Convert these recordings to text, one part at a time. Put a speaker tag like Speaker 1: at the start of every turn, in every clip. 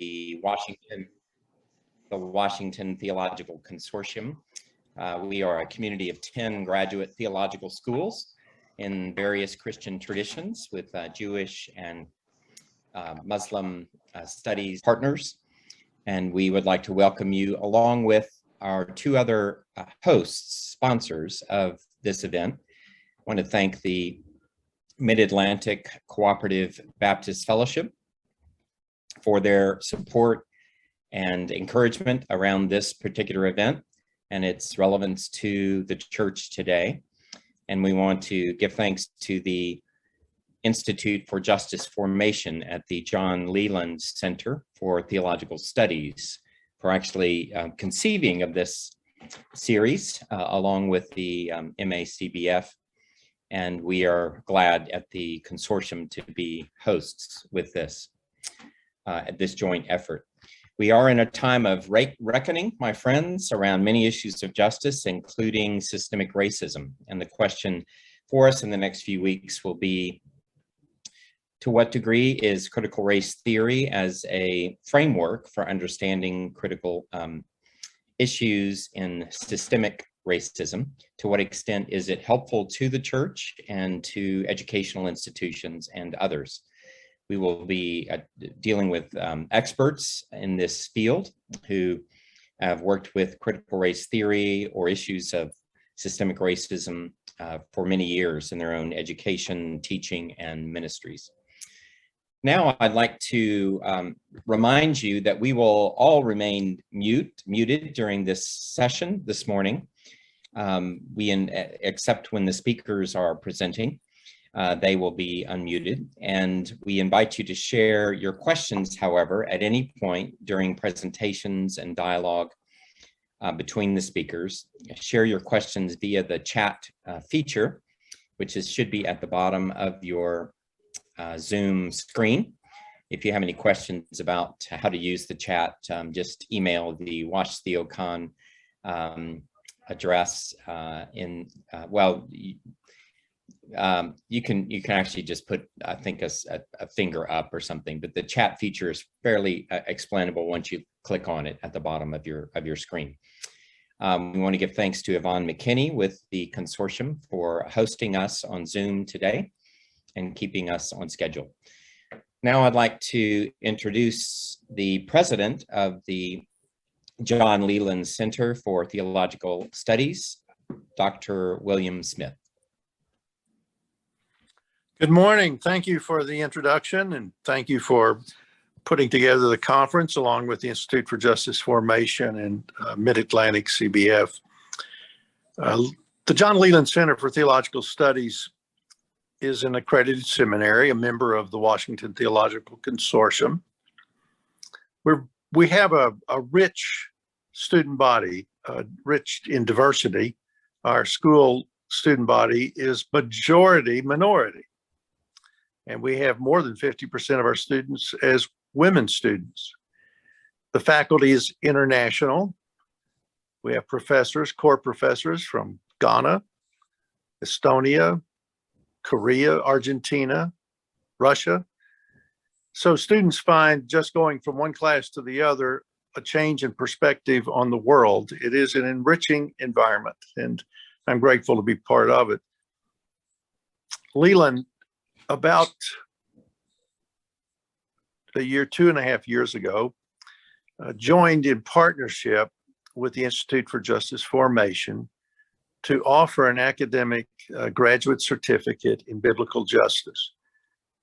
Speaker 1: The Washington Theological Consortium. We are a community of 10 graduate theological schools in various Christian traditions with Jewish and Muslim studies partners. And we would like to welcome you along with our two other hosts, sponsors of this event. I want to thank the Mid-Atlantic Cooperative Baptist Fellowship for their support and encouragement around this particular event and its relevance to the church today. And we want to give thanks to the Institute for Justice Formation at the John Leland Center for Theological Studies for actually conceiving of this series along with the MACBF. And we are glad at the consortium to be hosts with this. At this joint effort. We are in a time of reckoning, my friends, around many issues of justice, including systemic racism. And the question for us in the next few weeks will be, to what degree is critical race theory as a framework for understanding critical issues in systemic racism? To what extent is it helpful to the church and to educational institutions and others? We will be dealing with experts in this field who have worked with critical race theory or issues of systemic racism for many years in their own education, teaching, and ministries. Now, I'd like to remind you that we will all remain muted during this session this morning, except when the speakers are presenting. They will be unmuted, and we invite you to share your questions, however, at any point during presentations and dialogue between the speakers. Share your questions via the chat feature, which should be at the bottom of your Zoom screen. If you have any questions about how to use the chat, just email the Wash Theocon address you can actually just put, I think, a finger up or something, but the chat feature is fairly explainable once you click on it at the bottom of your screen. We want to give thanks to Yvonne McKinney with the consortium for hosting us on Zoom today and keeping us on schedule. Now I'd like to introduce the president of the John Leland Center for Theological Studies, Dr. William Smith.
Speaker 2: Good morning. Thank you for the introduction, and thank you for putting together the conference along with the Institute for Justice Formation and Mid-Atlantic CBF. The John Leland Center for Theological Studies is an accredited seminary, a member of the Washington Theological Consortium. We have a rich student body, rich in diversity. Our school student body is majority minority. and we have more than 50% of our students as women students. The faculty is international. We have professors, core professors from Ghana, Estonia, Korea, Argentina, Russia. So students find just going from one class to the other a change in perspective on the world. It is an enriching environment, and I'm grateful to be part of it. Leland, about a year, 2.5 years ago, joined in partnership with the Institute for Justice Formation to offer an academic graduate certificate in biblical justice.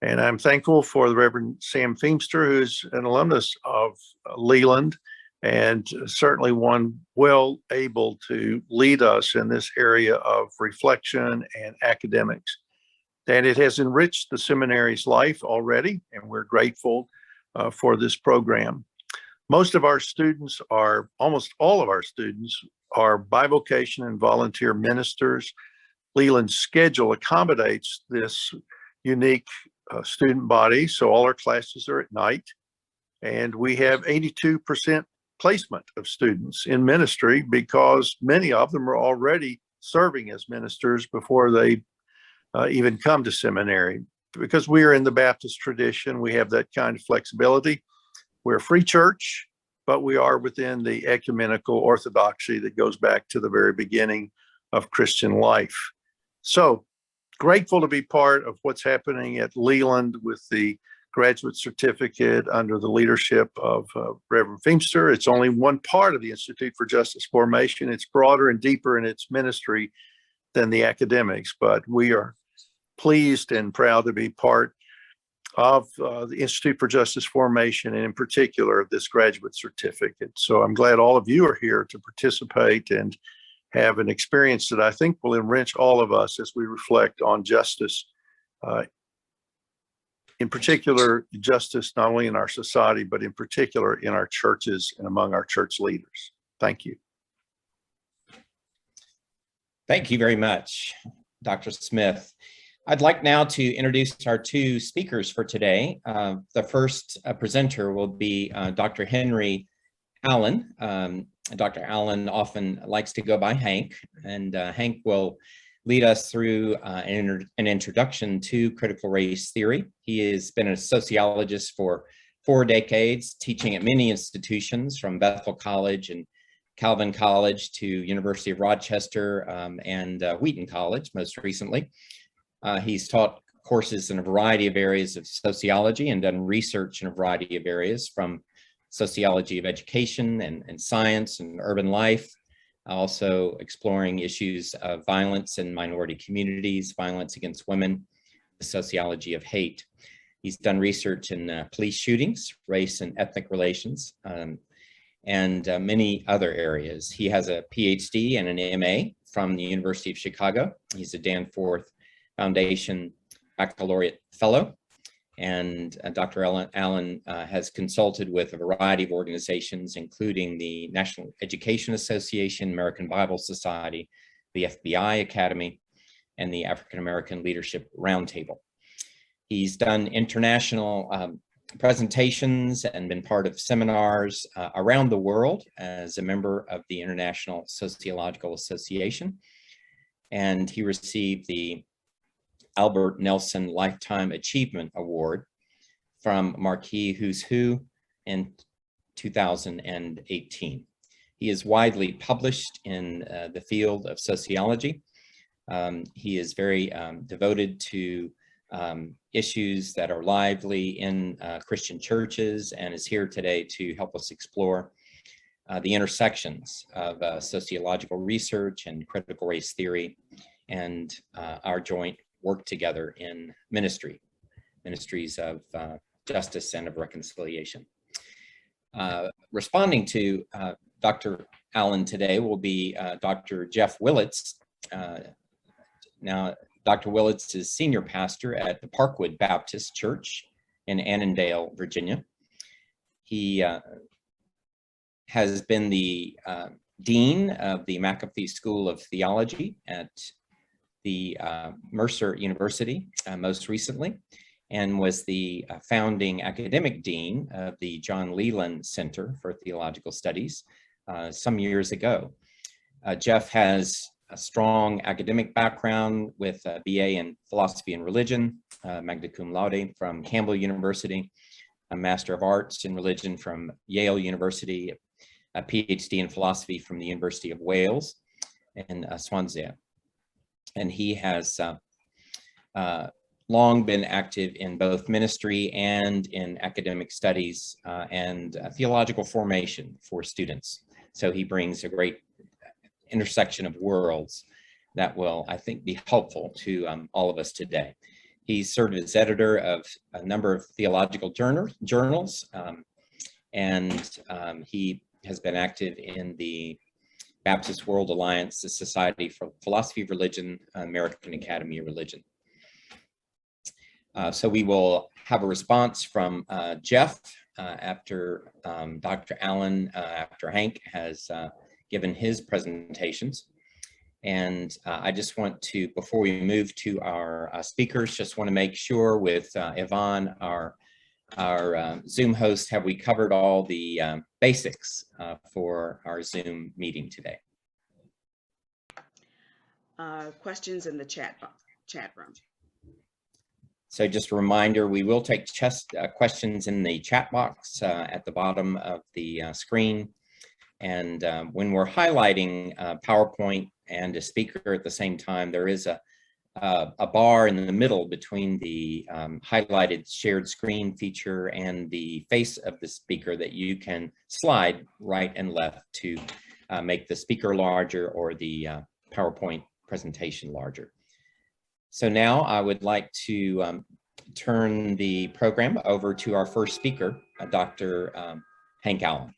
Speaker 2: And I'm thankful for the Reverend Sam Feimster, who's an alumnus of Leland, and certainly one well able to lead us in this area of reflection and academics. And it has enriched the seminary's life already, and we're grateful for this program. Most of our students are, almost all of our students are bivocation and volunteer ministers. Leland's schedule accommodates this unique student body, so all our classes are at night, and we have 82% placement of students in ministry because many of them are already serving as ministers before they even come to seminary. Because we are in the Baptist tradition, we have that kind of flexibility. We're a free church, but we are within the ecumenical orthodoxy that goes back to the very beginning of Christian life. So grateful to be part of what's happening at Leland with the graduate certificate under the leadership of Reverend Feimster. It's only one part of the Institute for Justice Formation. It's broader and deeper in its ministry than the academics, but we are pleased and proud to be part of the Institute for Justice Formation, and in particular, this graduate certificate. So I'm glad all of you are here to participate and have an experience that I think will enrich all of us as we reflect on justice, in particular, justice not only in our society, but in particular in our churches and among our church leaders. Thank you.
Speaker 1: Thank you very much, Dr. Smith. I'd like now to introduce our two speakers for today. The first presenter will be Dr. Henry Allen. Dr. Allen often likes to go by Hank, and Hank will lead us through an introduction to critical race theory. He has been a sociologist for 4 decades, teaching at many institutions from Bethel College and Calvin College to University of Rochester and Wheaton College most recently. He's taught courses in a variety of areas of sociology and done research in a variety of areas, from sociology of education and science and urban life, also exploring issues of violence in minority communities, violence against women, the sociology of hate. He's done research in police shootings, race and ethnic relations, and many other areas. He has a PhD and an MA from the University of Chicago. He's a Danforth Foundation Baccalaureate Fellow, and Dr. Allen has consulted with a variety of organizations, including the National Education Association, American Bible Society, the FBI Academy, and the African American Leadership Roundtable. He's done international presentations and been part of seminars around the world as a member of the International Sociological Association, and he received the Albert Nelson Lifetime Achievement Award from Marquis Who's Who in 2018. He is widely published in the field of sociology. He is very devoted to issues that are lively in Christian churches, and is here today to help us explore the intersections of sociological research and critical race theory, and our joint work together in ministries of justice and of reconciliation. Responding to Dr. Allen today will be Dr. Jeff Willits. Now, Dr. Willits is senior pastor at the Parkwood Baptist Church in Annandale, Virginia. He has been the dean of the McAfee School of Theology at the Mercer University most recently. and was the founding academic dean of the John Leland Center for Theological Studies some years ago. Jeff has a strong academic background with a BA in Philosophy and Religion, magna cum laude from Campbell University, a Master of Arts in Religion from Yale University, a PhD in Philosophy from the University of Wales in Swansea. And he has long been active in both ministry and in academic studies and theological formation for students. So he brings a great intersection of worlds that will, I think, be helpful to all of us today. He's served as editor of a number of theological journals, and he has been active in the Baptist World Alliance, the Society for Philosophy of Religion, American Academy of Religion. So we will have a response from Jeff after Dr. Allen, after Hank has given his presentations. And I just want to, before we move to our speakers, just want to make sure with Yvonne, our Zoom host, have we covered all the basics for our Zoom meeting today?
Speaker 3: Questions in the chat room.
Speaker 1: So just a reminder, we will take questions in the chat box at the bottom of the screen. And when we're highlighting PowerPoint and a speaker at the same time, there is a bar in the middle between the highlighted shared screen feature and the face of the speaker that you can slide right and left to make the speaker larger or the PowerPoint presentation larger. So now I would like to turn the program over to our first speaker, Dr. Hank Allen.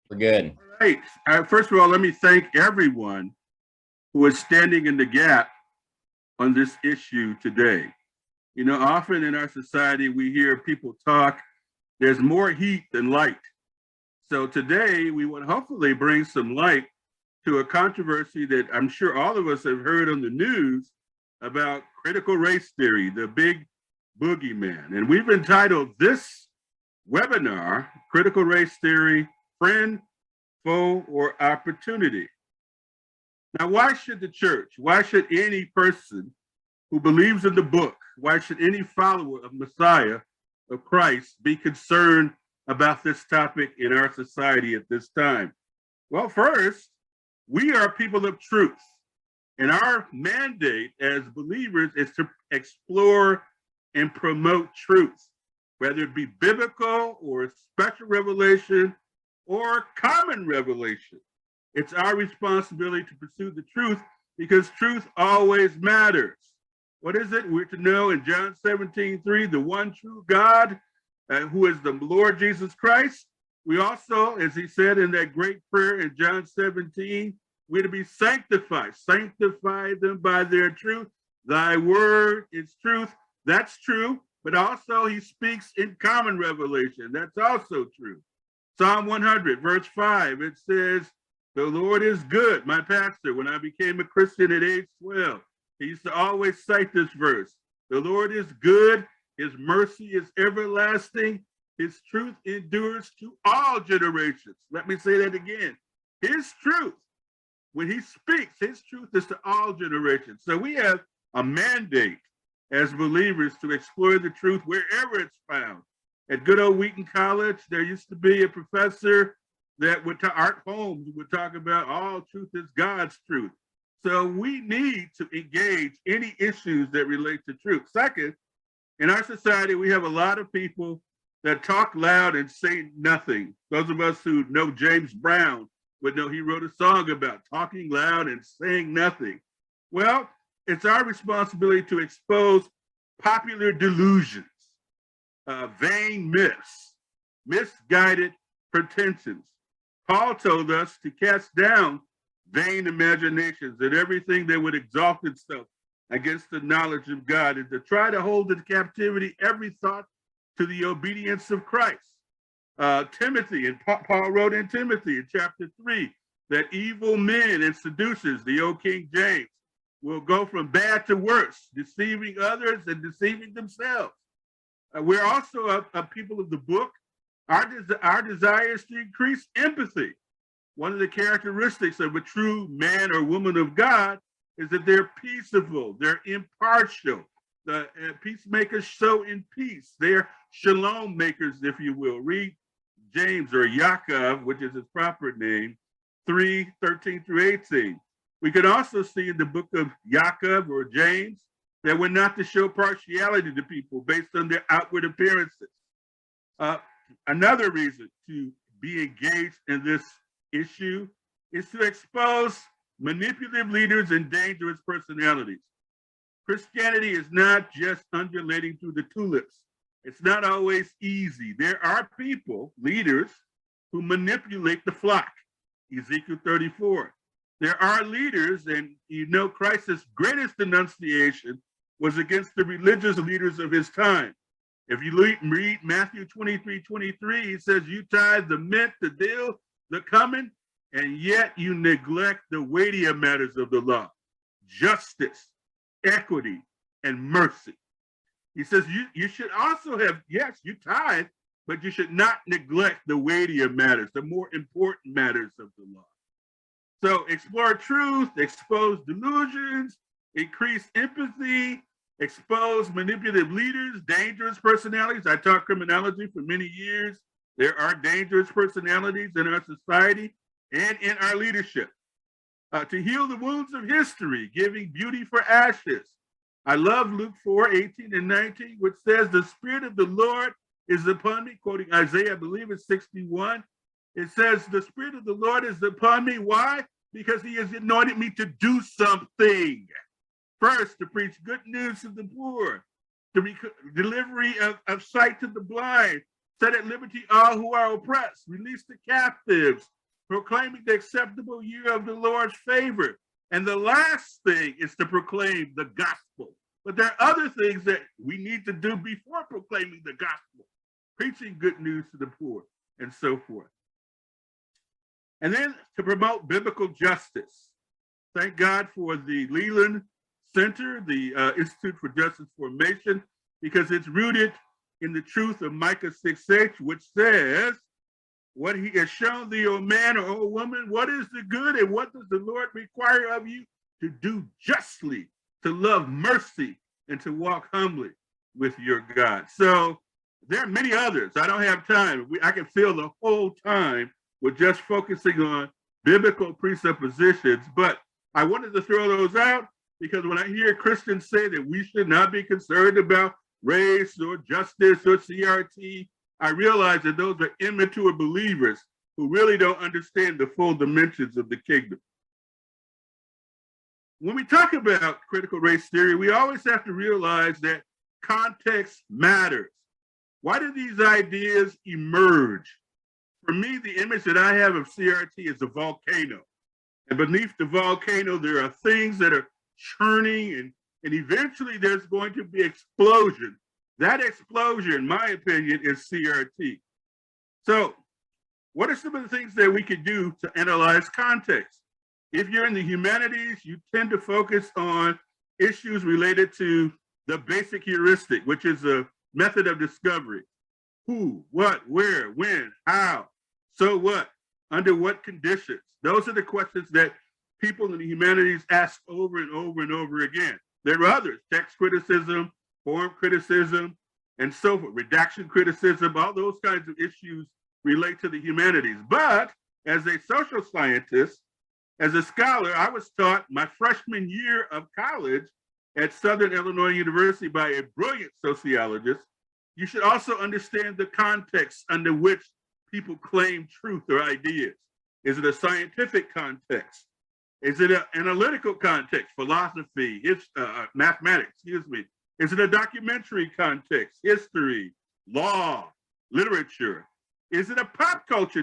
Speaker 1: We're good.
Speaker 4: All right. First of all, let me thank everyone who is standing in the gap on this issue today. You know, often in our society, we hear people talk, there's more heat than light. So today, we would hopefully bring some light to a controversy that I'm sure all of us have heard on the news about critical race theory, the big boogeyman. And we've entitled this webinar, Critical Race Theory, Friend, Foe, or Opportunity. Now, why should the church, why should any person who believes in the book, why should any follower of Messiah, of Christ, be concerned about this topic in our society at this time? Well, first, we are people of truth. And our mandate as believers is to explore and promote truth, whether it be biblical or special revelation or common revelation. It's our responsibility to pursue the truth because truth always matters. What is it? We're to know in John 17:3, the one true God, who is the Lord Jesus Christ. We also, as he said in that great prayer in John 17, we're to be sanctified. Sanctify them by their truth. Thy word is truth. That's true. But also he speaks in common revelation. That's also true. Psalm 100, verse 5, it says, the Lord is good. My pastor, when I became a Christian at age 12, he used to always cite this verse. The Lord is good. His mercy is everlasting. His truth endures to all generations. Let me say that again. His truth, when he speaks, his truth is to all generations. So we have a mandate as believers to explore the truth wherever it's found. At good old Wheaton College, there used to be a professor that would, Art Holmes, would talk about all truth is God's truth. So we need to engage any issues that relate to truth. Second, in our society, we have a lot of people that talk loud and say nothing. Those of us who know James Brown would know he wrote a song about talking loud and saying nothing. Well, it's our responsibility to expose popular delusions, vain myths, misguided pretensions. Paul told us to cast down vain imaginations and everything that would exalt itself against the knowledge of God, and to try to hold in captivity every thought to the obedience of Christ. Timothy, and Paul wrote in Timothy in chapter 3, that evil men and seducers, the old King James, will go from bad to worse, deceiving others and deceiving themselves. We're also a people of the book. Our desire is to increase empathy. One of the characteristics of a true man or woman of God is that they're peaceable, they're impartial. The peacemakers sow in peace. They're shalom makers, if you will. Read James or Yaakov, which is his proper name, 3:13 through 18. We can also see in the book of Yaakov or James that we're not to show partiality to people based on their outward appearances. Another reason to be engaged in this issue is to expose manipulative leaders and dangerous personalities. Christianity is not just undulating through the tulips. It's not always easy. There are people, leaders, who manipulate the flock. Ezekiel 34. There are leaders, and you know Christ's greatest denunciation was against the religious leaders of his time. If you read Matthew 23:23, he says, you tithe the mint, the dill, the cumin, and yet you neglect the weightier matters of the law, justice, equity, and mercy. He says you should also have, yes, you tithe, but you should not neglect the weightier matters, the more important matters of the law. So explore truth, expose delusions, increase empathy, expose manipulative leaders, dangerous personalities. I taught criminology for many years. There are dangerous personalities in our society and in our leadership. To heal the wounds of history, giving beauty for ashes. I love Luke 4:18 and 19, which says, the Spirit of the Lord is upon me, quoting Isaiah, I believe it's 61. It says, the Spirit of the Lord is upon me. Why? Because he has anointed me to do something. First, to preach good news to the poor, to be delivery of sight to the blind, set at liberty all who are oppressed, release the captives, proclaiming the acceptable year of the Lord's favor. And the last thing is to proclaim the gospel. But there are other things that we need to do before proclaiming the gospel, preaching good news to the poor, and so forth. And then to promote biblical justice. Thank God for the Leland Center, the Institute for Justice Formation, because it's rooted in the truth of Micah 6:8, which says, what he has shown thee, O man or O woman, what is the good and what does the Lord require of you? To do justly, to love mercy, and to walk humbly with your God. So there are many others. I don't have time. I can fill the whole time with just focusing on biblical presuppositions, but I wanted to throw those out because when I hear Christians say that we should not be concerned about race or justice or CRT, I realize that those are immature believers who really don't understand the full dimensions of the kingdom. When we talk about critical race theory, we always have to realize that context matters. Why do these ideas emerge? For me, the image that I have of CRT is a volcano. And beneath the volcano, there are things that are churning, and eventually there's going to be explosion. That explosion, in my opinion, is CRT. So what are some of the things that we could do to analyze context? If you're in the humanities, you tend to focus on issues related to the basic heuristic, which is a method of discovery. Who, what, where, when, how, so what, under what conditions? Those are the questions that people in the humanities ask over and over and over again. There are others, text criticism, form criticism, and so forth, redaction criticism, all those kinds of issues relate to the humanities. But as a social scientist, as a scholar, I was taught my freshman year of college at Southern Illinois University by a brilliant sociologist, you should also understand the context under which people claim truth or ideas. Is it a scientific context? Is it an analytical context, philosophy, mathematics, excuse me? Is it a documentary context, history, law, literature? Is it a pop culture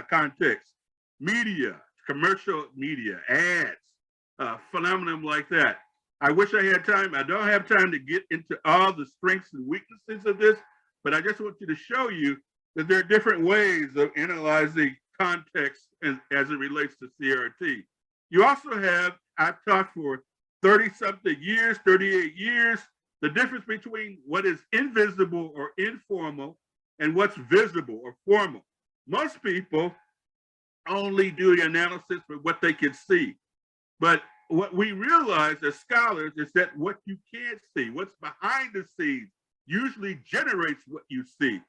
Speaker 4: context, media, commercial media, ads, phenomenon like that? I wish I had time. I don't have time to get into all the strengths and weaknesses of this, but I just want you to show you that there are different ways of analyzing context as it relates to CRT. You also have, I've taught for 30-something years, 38 years, the difference between what is invisible or informal and what's visible or formal. Most people only do the analysis for what they can see. But what we realize as scholars is that what you can't see, what's behind the scenes, usually generates what you see.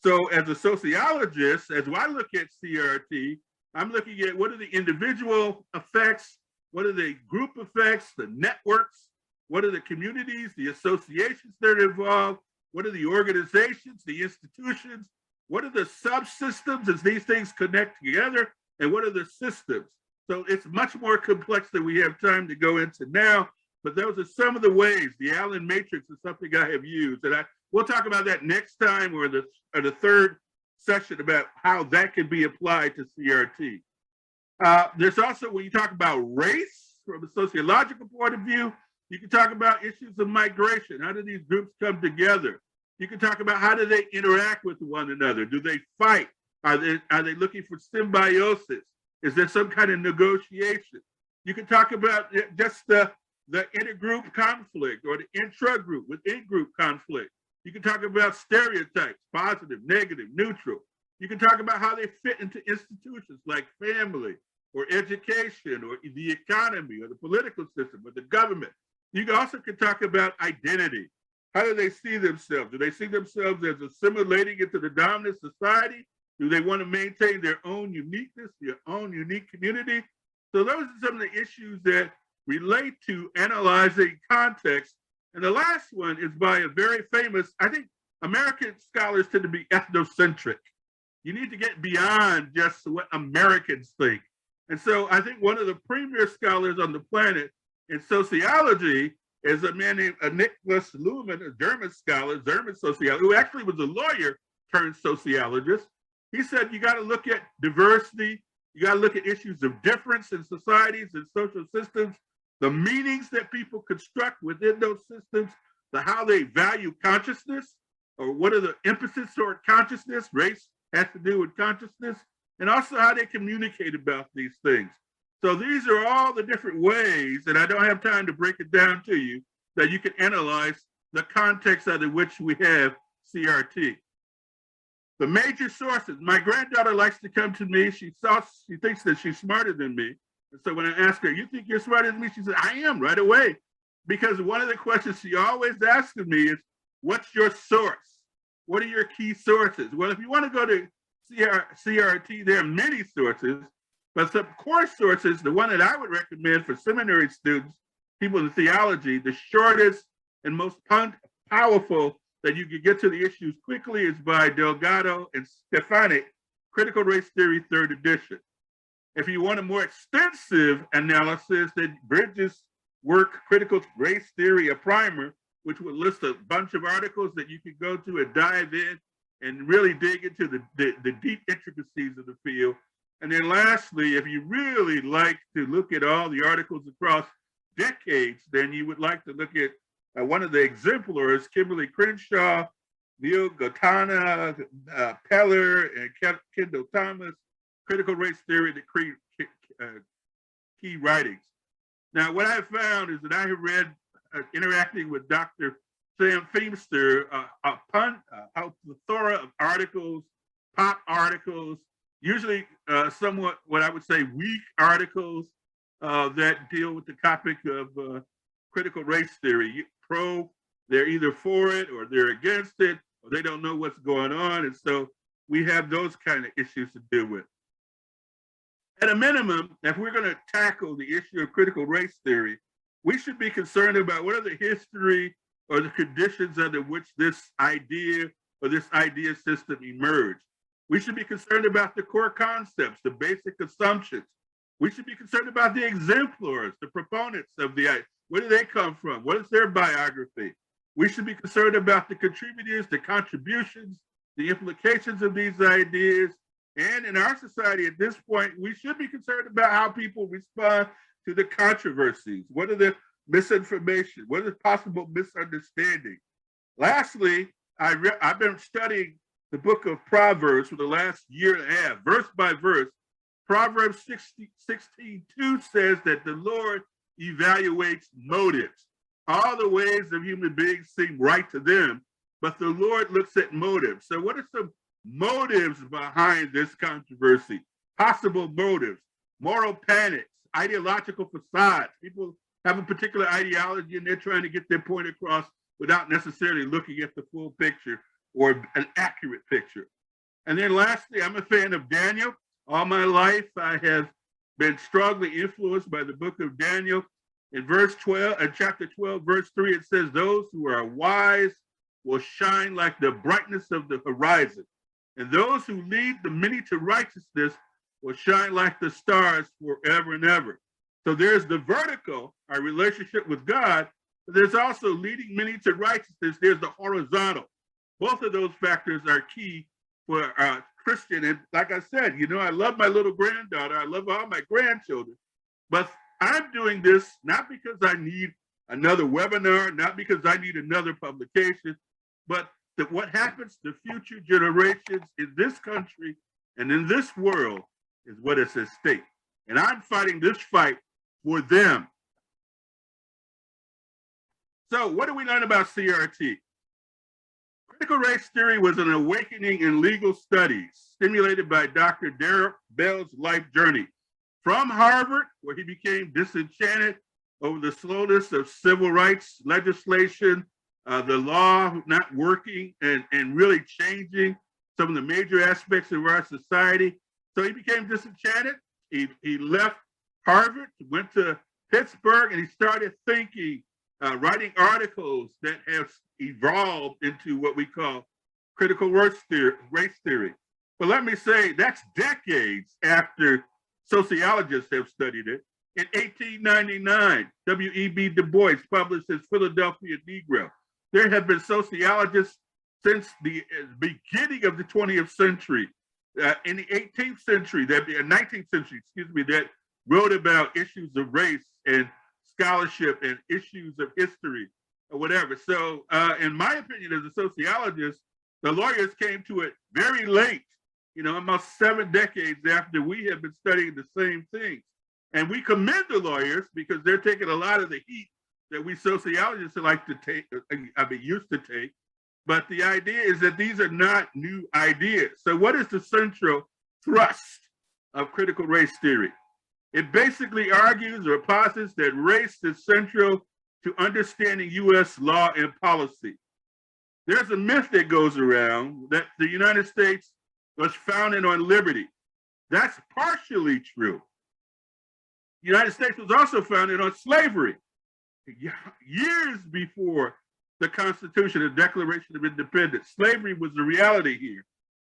Speaker 4: So as a sociologist, as I look at CRT, I'm looking at what are the individual effects, what are the group effects, the networks, what are the communities, the associations that are involved, what are the organizations, the institutions, what are the subsystems as these things connect together, and what are the systems? So it's much more complex than we have time to go into now, but those are some of the ways. The Allen matrix is something I have used, and we'll talk about that next time or the third session about how that can be applied to CRT. There's also, when you talk about race from a sociological point of view, you can talk about issues of migration. How do these groups come together? You can talk about how do they interact with one another? Do they fight? Are they looking for symbiosis? Is there some kind of negotiation? You can talk about just the intergroup conflict or the intra-group within group conflict. You can talk about stereotypes, positive, negative, neutral. You can talk about how they fit into institutions like family or education or the economy or the political system or the government. You also can talk about identity. How do they see themselves? Do they see themselves as assimilating into the dominant society? Do they want to maintain their own uniqueness, their own unique community? So those are some of the issues that relate to analyzing context. And the last one is by a very famous, I think American scholars tend to be ethnocentric. You need to get beyond just what Americans think. And so I think one of the premier scholars on the planet in sociology is a man named Niklas Luhmann, a German scholar, German sociologist, who actually was a lawyer turned sociologist. He said, you got to look at diversity. You got to look at issues of difference in societies and social systems, the meanings that people construct within those systems, how they value consciousness, or what are the emphasis toward consciousness. Race has to do with consciousness, and also how they communicate about these things. So these are all the different ways, and I don't have time to break it down to you, that you can analyze the context under which we have CRT. The major sources, my granddaughter likes to come to me. She thinks that she's smarter than me. And so when I ask her, you think you're smarter than me? She said, I am, right away. Because one of the questions she always asks of me is, what's your source? What are your key sources? Well, if you want to go to CRT, there are many sources, but some core sources, the one that I would recommend for seminary students, people in theology, the shortest and most powerful that you can get to the issues quickly is by Delgado and Stefanik, Critical Race Theory, 3rd edition. If you want a more extensive analysis, then Bridges' work, Critical Race Theory, a primer, which would list a bunch of articles that you could go to and dive in and really dig into the deep intricacies of the field. And then lastly, if you really like to look at all the articles across decades, then you would like to look at one of the exemplars, Kimberly Crenshaw, Neil Gautana, Peller, and Kendall Thomas, Critical Race Theory, the key writings. Now, what I found is that I have read, interacting with Dr. Sam Feimster, a plethora of articles, pop articles, usually somewhat what I would say weak articles that deal with the topic of critical race theory. They're either for it or they're against it, or they don't know what's going on. And so we have those kind of issues to deal with. At a minimum, if we're going to tackle the issue of critical race theory, we should be concerned about what are the history or the conditions under which this idea or this idea system emerged. We should be concerned about the core concepts, the basic assumptions. We should be concerned about the exemplars, the proponents of the idea. Where do they come from? What is their biography? We should be concerned about the contributors, the contributions, the implications of these ideas. And in our society at this point, we should be concerned about how people respond to the controversies. What are the misinformation? What is possible misunderstanding? Lastly, I've been studying the book of Proverbs for the last year and a half, verse by verse. Proverbs 16:2 says that the Lord evaluates motives. All the ways of human beings seem right to them, but the Lord looks at motives. So what are some motives behind this controversy? Possible motives, moral panics, ideological facades. People have a particular ideology and they're trying to get their point across without necessarily looking at the full picture or an accurate picture. And then lastly, I'm a fan of Daniel. All my life, I have been strongly influenced by the book of Daniel. In chapter 12, verse 3, it says, those who are wise will shine like the brightness of the horizon. And those who lead the many to righteousness will shine like the stars forever and ever. So there's the vertical, our relationship with God, but there's also leading many to righteousness. There's the horizontal. Both of those factors are key for Christian. And like I said, you know, I love my little granddaughter. I love all my grandchildren. But I'm doing this not because I need another webinar, not because I need another publication, but that what happens to future generations in this country and in this world is what is at stake. And I'm fighting this fight for them. So what do we learn about CRT? Critical race theory was an awakening in legal studies stimulated by Dr. Derek Bell's life journey from Harvard, where he became disenchanted over the slowness of civil rights legislation, the law not working and really changing some of the major aspects of our society. So he became disenchanted. He left Harvard, went to Pittsburgh, and he started thinking, writing articles that have evolved into what we call critical race theory. But let me say, that's decades after sociologists have studied it. In 1899, W.E.B. Du Bois published his Philadelphia Negro. There have been sociologists since the beginning of the 20th century, in the 18th century, 19th century, that wrote about issues of race and scholarship and issues of history or whatever. So in my opinion, as a sociologist, the lawyers came to it very late, you know, almost 7 decades after we have been studying the same things. And we commend the lawyers because they're taking a lot of the heat that we sociologists like to take, used to take. But the idea is that these are not new ideas. So what is the central thrust of critical race theory? It basically argues or posits that race is central to understanding US law and policy. There's a myth that goes around that the United States was founded on liberty. That's partially true. The United States was also founded on slavery. Years before the Constitution and Declaration of Independence, slavery was the reality here.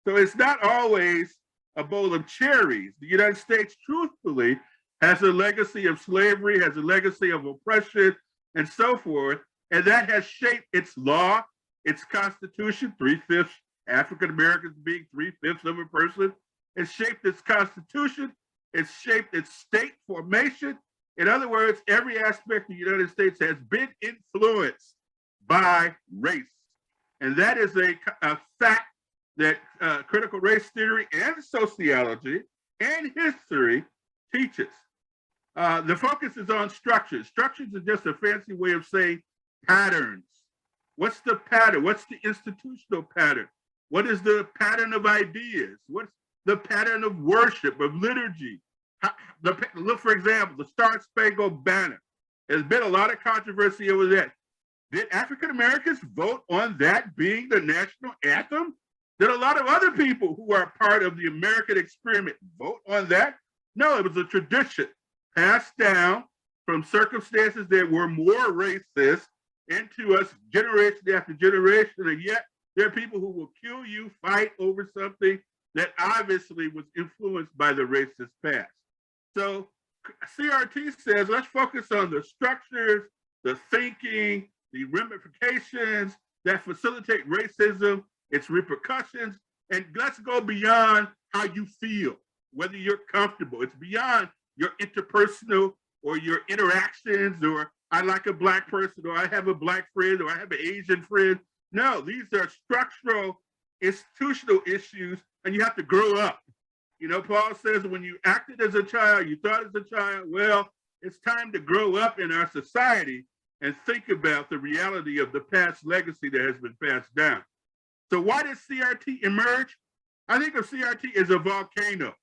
Speaker 4: So it's not always a bowl of cherries. The United States, truthfully, has a legacy of slavery, has a legacy of oppression, and so forth. And that has shaped its law, its constitution, 3/5 African Americans being 3/5 of a person. It's shaped its constitution. It's shaped its state formation. In other words, every aspect of the United States has been influenced by race. And that is a fact that critical race theory and sociology and history teaches. The focus is on structures. Structures is just a fancy way of saying patterns. What's the pattern? What's the institutional pattern? What is the pattern of ideas? What's the pattern of worship, of liturgy? Look, for example, the Star-Spangled Banner. There's been a lot of controversy over that. Did African Americans vote on that being the national anthem? Did a lot of other people who are part of the American experiment vote on that? No, it was a tradition passed down from circumstances that were more racist into us generation after generation, and yet there are people who will kill you, fight over something that obviously was influenced by the racist past. So CRT says, let's focus on the structures, the thinking, the ramifications that facilitate racism, its repercussions, and let's go beyond how you feel, whether you're comfortable. It's beyond your interpersonal or your interactions, or I like a Black person, or I have a Black friend, or I have an Asian friend. No, these are structural, institutional issues, and you have to grow up. You know, Paul says when you acted as a child, you thought as a child, well, It's time to grow up in our society and think about the reality of the past legacy that has been passed down. So why did CRT emerge? I think of CRT as a volcano.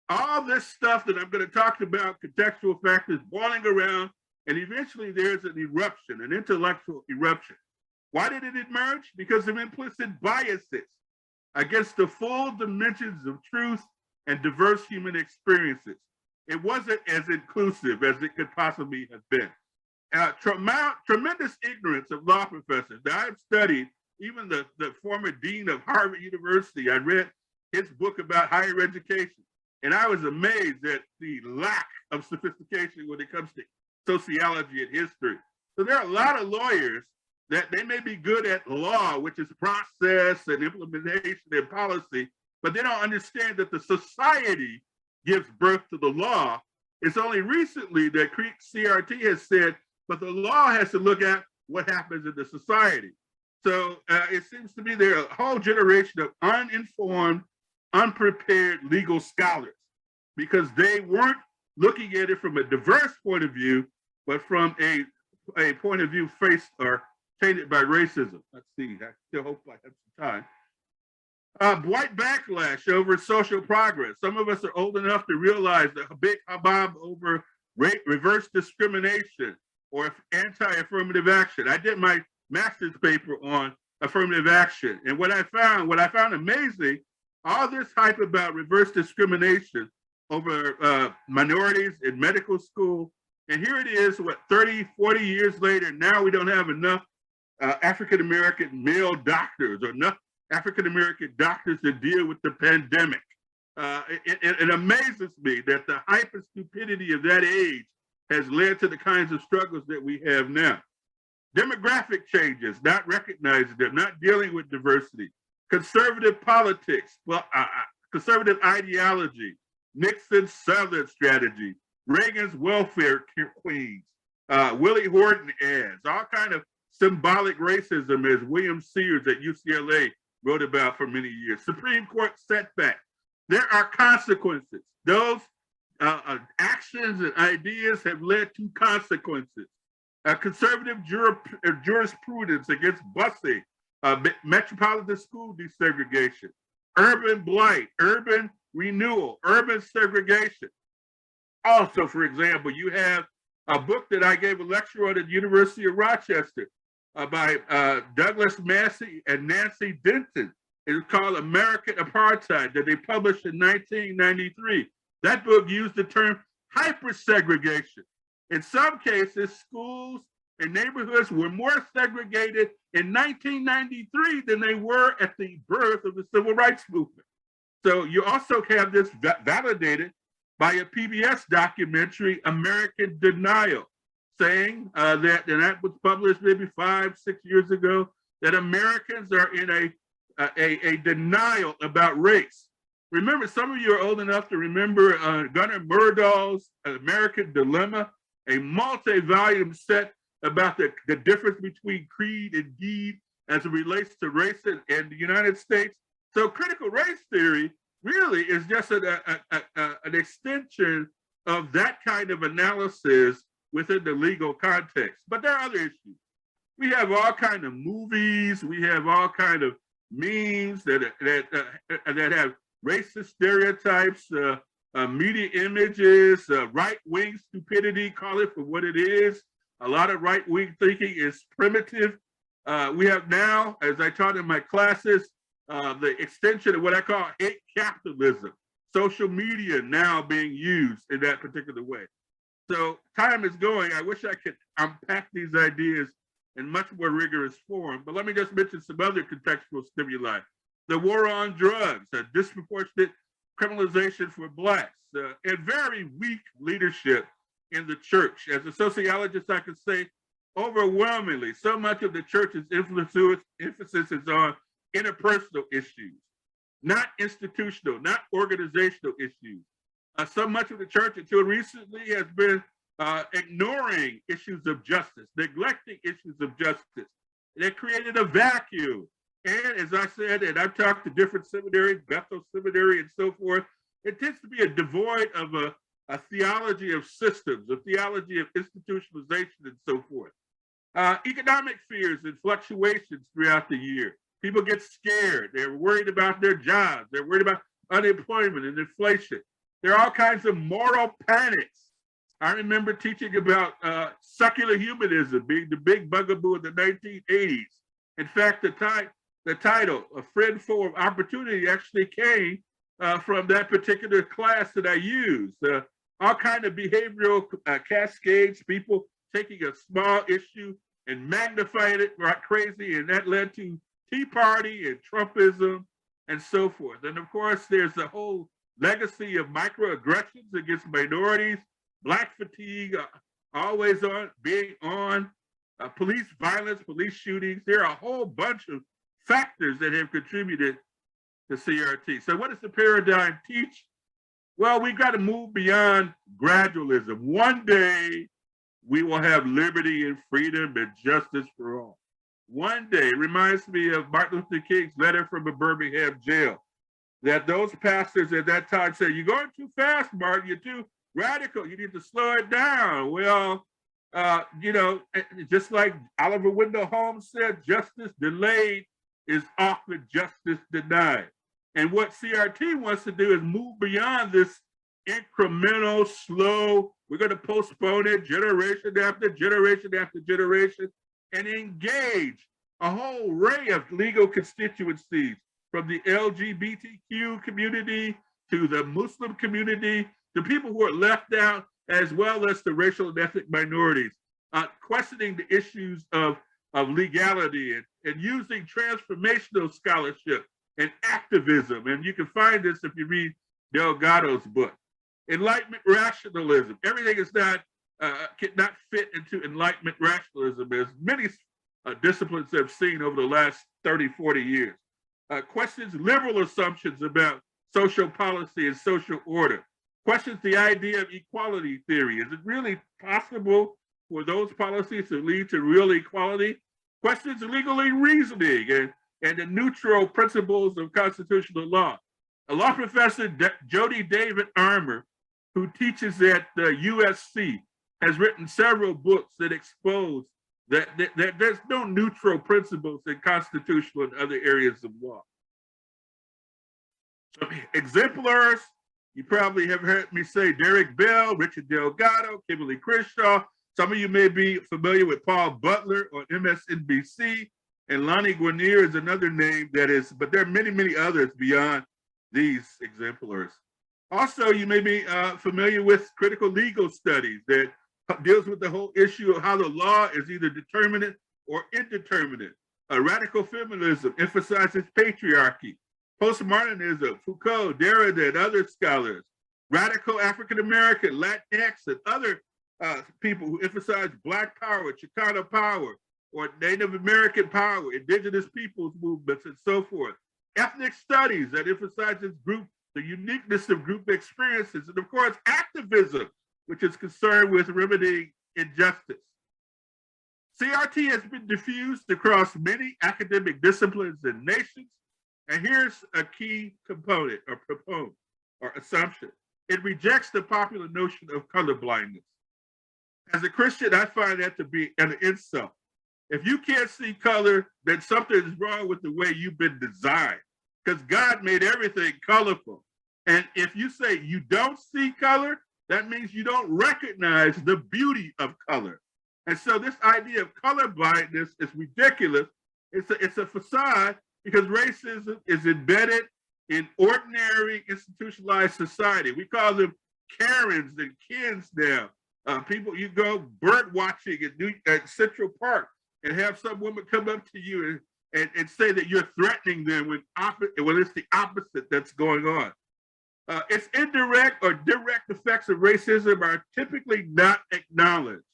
Speaker 4: All this stuff that I'm going to talk about, contextual factors boiling around, and eventually there's an eruption, an intellectual eruption. Why did it emerge? Because of implicit biases against the full dimensions of truth and diverse human experiences. It wasn't as inclusive as it could possibly have been. Tremendous ignorance of law professors. Now, I've studied even the former dean of Harvard University. I read his book about higher education, and I was amazed at the lack of sophistication when it comes to sociology and history. So there are a lot of lawyers that they may be good at law, which is process and implementation and policy, but they don't understand that the society gives birth to the law. It's only recently that CRT has said, but the law has to look at what happens in the society. So it seems to me there are a whole generation of uninformed, unprepared legal scholars because they weren't looking at it from a diverse point of view, but from a point of view faced or tainted by racism. Let's see, I still hope I have some time. White backlash over social progress. Some of us are old enough to realize the big hubbub over reverse discrimination or anti-affirmative action. I did my master's paper on affirmative action. And what I found amazing, all this hype about reverse discrimination over minorities in medical school. And here it is, what, 30, 40 years later, now we don't have enough African-American male doctors or enough African-American doctors to deal with the pandemic. It amazes me that the hype and stupidity of that age has led to the kinds of struggles that we have now. Demographic changes, not recognizing them, not dealing with diversity. Conservative politics, conservative ideology, Nixon's Southern strategy, Reagan's welfare queens, Willie Horton ads, all kind of symbolic racism, as William Sears at UCLA wrote about for many years. Supreme Court setback. There are consequences. Those actions and ideas have led to consequences. Conservative jurisprudence against busing, metropolitan school desegregation, urban blight, urban renewal, urban segregation. Also, for example, you have a book that I gave a lecture on at the University of Rochester by Douglas Massey and Nancy Denton. It's called American Apartheid, that they published in 1993. That book used the term hypersegregation. In some cases, schools and neighborhoods were more segregated in 1993 than they were at the birth of the civil rights movement. So you also have this validated by a PBS documentary, American Denial, saying that, and that was published maybe 5-6 years ago, that Americans are in a denial about race. Remember, some of you are old enough to remember Gunnar Myrdal's American Dilemma, a multi-volume set about the difference between creed and deed as it relates to race in the United States. So critical race theory really is just an extension of that kind of analysis within the legal context. But there are other issues. We have all kinds of movies, we have all kinds of memes that have racist stereotypes, media images, right-wing stupidity, call it for what it is. A lot of right-wing thinking is primitive. We have now, as I taught in my classes, the extension of what I call hate capitalism, social media now being used in that particular way. So time is going. I wish I could unpack these ideas in much more rigorous form, but let me just mention some other contextual stimuli. The war on drugs, a disproportionate criminalization for Blacks, and very weak leadership in the church. As a sociologist, I can say overwhelmingly, so much of the church's emphasis is on interpersonal issues, not institutional, not organizational issues. So much of the church until recently has been ignoring issues of justice, neglecting issues of justice. That created a vacuum. And as I said, and I've talked to different seminaries, Bethel Seminary and so forth, it tends to be a devoid of a theology of systems, a theology of institutionalization, and so forth. Economic fears and fluctuations throughout the year. People get scared. They're worried about their jobs. They're worried about unemployment and inflation. There are all kinds of moral panics. I remember teaching about secular humanism being the big bugaboo of the 1980s. In fact, the title, A Friend Full of Opportunity, actually came from that particular class that I used. All kinds of behavioral cascades, people taking a small issue and magnifying it like crazy, and that led to Tea Party and Trumpism and so forth. And of course, there's the whole legacy of microaggressions against minorities, Black fatigue, always on, being on, police violence, police shootings. There are a whole bunch of factors that have contributed to CRT. So what does the paradigm teach? Well, we've got to move beyond gradualism. One day, we will have liberty and freedom and justice for all. One day, it reminds me of Martin Luther King's letter from a Birmingham jail, that those pastors at that time said, "You're going too fast, Martin, you're too radical, you need to slow it down." Well, you know, just like Oliver Wendell Holmes said, justice delayed is often justice denied. And what CRT wants to do is move beyond this incremental, slow, we're going to postpone it generation after generation after generation, and engage a whole array of legal constituencies, from the LGBTQ community to the Muslim community, to people who are left out, as well as the racial and ethnic minorities, questioning the issues of legality and using transformational scholarship and activism. And you can find this if you read Delgado's book. Enlightenment rationalism. Everything is cannot fit into Enlightenment rationalism, as many disciplines have seen over the last 30, 40 years. Questions liberal assumptions about social policy and social order. Questions the idea of equality theory. Is it really possible for those policies to lead to real equality? Questions legally reasoning and the neutral principles of constitutional law. A law professor, Jody David Armour, who teaches at USC, has written several books that expose that there's no neutral principles in constitutional and other areas of law. So exemplars, you probably have heard me say Derek Bell, Richard Delgado, Kimberly Crenshaw. Some of you may be familiar with Paul Butler on MSNBC, and Lonnie Guinier is another name that is, but there are many, many others beyond these exemplars. Also, you may be familiar with critical legal studies that deals with the whole issue of how the law is either determinate or indeterminate. Radical feminism emphasizes patriarchy. Postmodernism, Foucault, Derrida, and other scholars. Radical African-American, Latinx, and other people who emphasize Black power, Chicano power, or Native American power, indigenous peoples movements, and so forth. Ethnic studies that emphasizes the uniqueness of group experiences, and of course, activism, which is concerned with remedying injustice. CRT has been diffused across many academic disciplines and nations, and here's a key component or proponent or assumption. It rejects the popular notion of colorblindness. As a Christian, I find that to be an insult. If you can't see color, then something is wrong with the way you've been designed, because God made everything colorful. And if you say you don't see color, that means you don't recognize the beauty of color. And so this idea of color blindness is ridiculous. It's a facade, because racism is embedded in ordinary institutionalized society. We call them Karens and Kens now. People, you go bird watching at Central Park and have some woman come up to you and say that you're threatening them when it's the opposite that's going on. Its indirect or direct effects of racism are typically not acknowledged.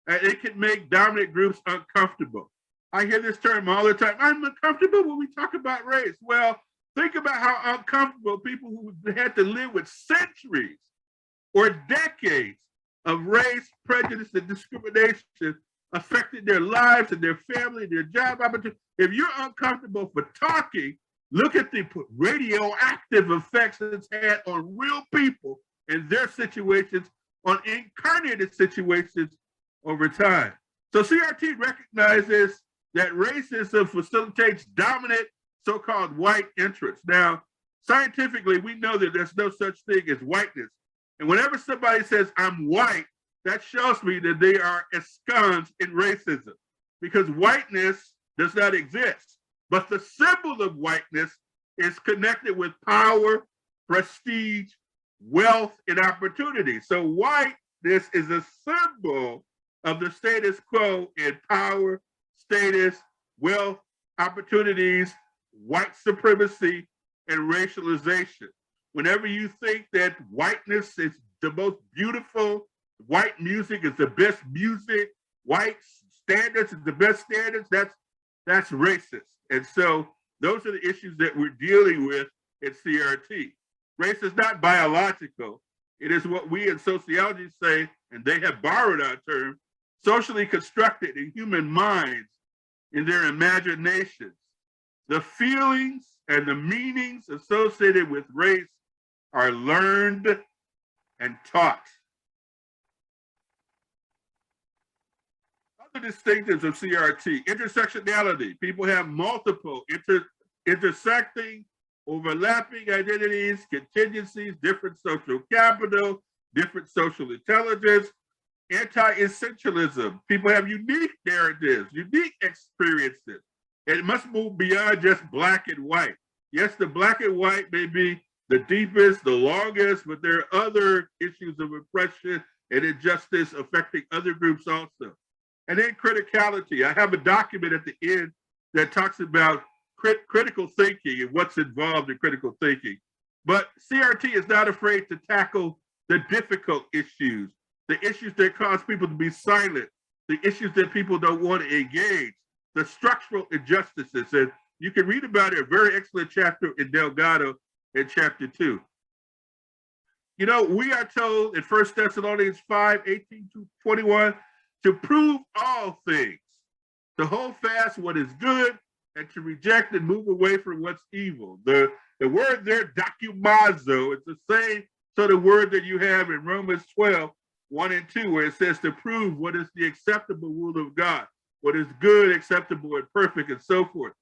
Speaker 4: It can make dominant groups uncomfortable. I hear this term all the time. I'm uncomfortable when we talk about race. Well, think about how uncomfortable people who had to live with centuries or decades of race, prejudice, and discrimination affected their lives and their family, their job opportunities. If you're uncomfortable for talking, look at the radioactive effects it's had on real people in their situations on incarnated situations over time. So CRT recognizes that racism facilitates dominant so-called white interests. Now, scientifically, we know that there's no such thing as whiteness. And whenever somebody says, I'm white, that shows me that they are ensconced in racism, because whiteness does not exist. But the symbol of whiteness is connected with power, prestige, wealth, and opportunity. So whiteness is a symbol of the status quo in power, status, wealth, opportunities, white supremacy, and racialization. Whenever you think that whiteness is the most beautiful, white music is the best music, white standards is the best standards, that's racist. And so those are the issues that we're dealing with at CRT. Race is not biological. It is what we in sociology say, and they have borrowed our term, socially constructed in human minds, in their imaginations. The feelings and the meanings associated with race are learned and taught. Other distinctives of CRT: intersectionality. People have multiple intersecting, overlapping identities, contingencies, different social capital, different social intelligence. Anti-essentialism. People have unique narratives, unique experiences. It must move beyond just black and white. Yes, the black and white may be the deepest, the longest, but there are other issues of oppression and injustice affecting other groups also. And then criticality. I have a document at the end that talks about critical thinking and what's involved in critical thinking. But CRT is not afraid to tackle the difficult issues, the issues that cause people to be silent, the issues that people don't want to engage, the structural injustices. And you can read about it, a very excellent chapter in Delgado in chapter 2. You know, we are told in 1 Thessalonians 5:18-21, to prove all things, to hold fast what is good, and to reject and move away from what's evil. The word there, documazo, it's the same sort of word that you have in Romans 12:1-2, where it says to prove what is the acceptable will of God, what is good, acceptable, and perfect, and so forth.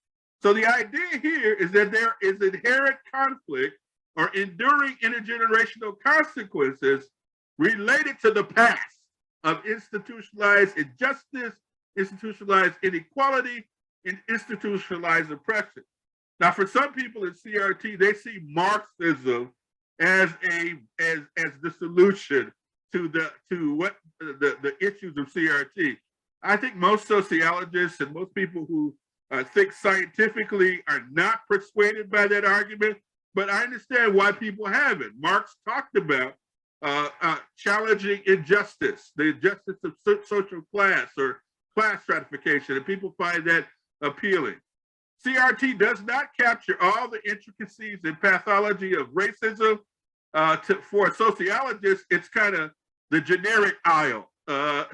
Speaker 4: So the idea here is that there is inherent conflict or enduring intergenerational consequences related to the past of institutionalized injustice, institutionalized inequality, and institutionalized oppression. Now, for some people in CRT, they see Marxism as the solution to the issues of CRT. I think most sociologists and most people who think scientifically are not persuaded by that argument, but I understand why people have it. Marx talked about challenging injustice, the injustice of social class or class stratification, and people find that appealing. CRT does not capture all the intricacies and pathology of racism. For a sociologist, it's kind of the generic aisle.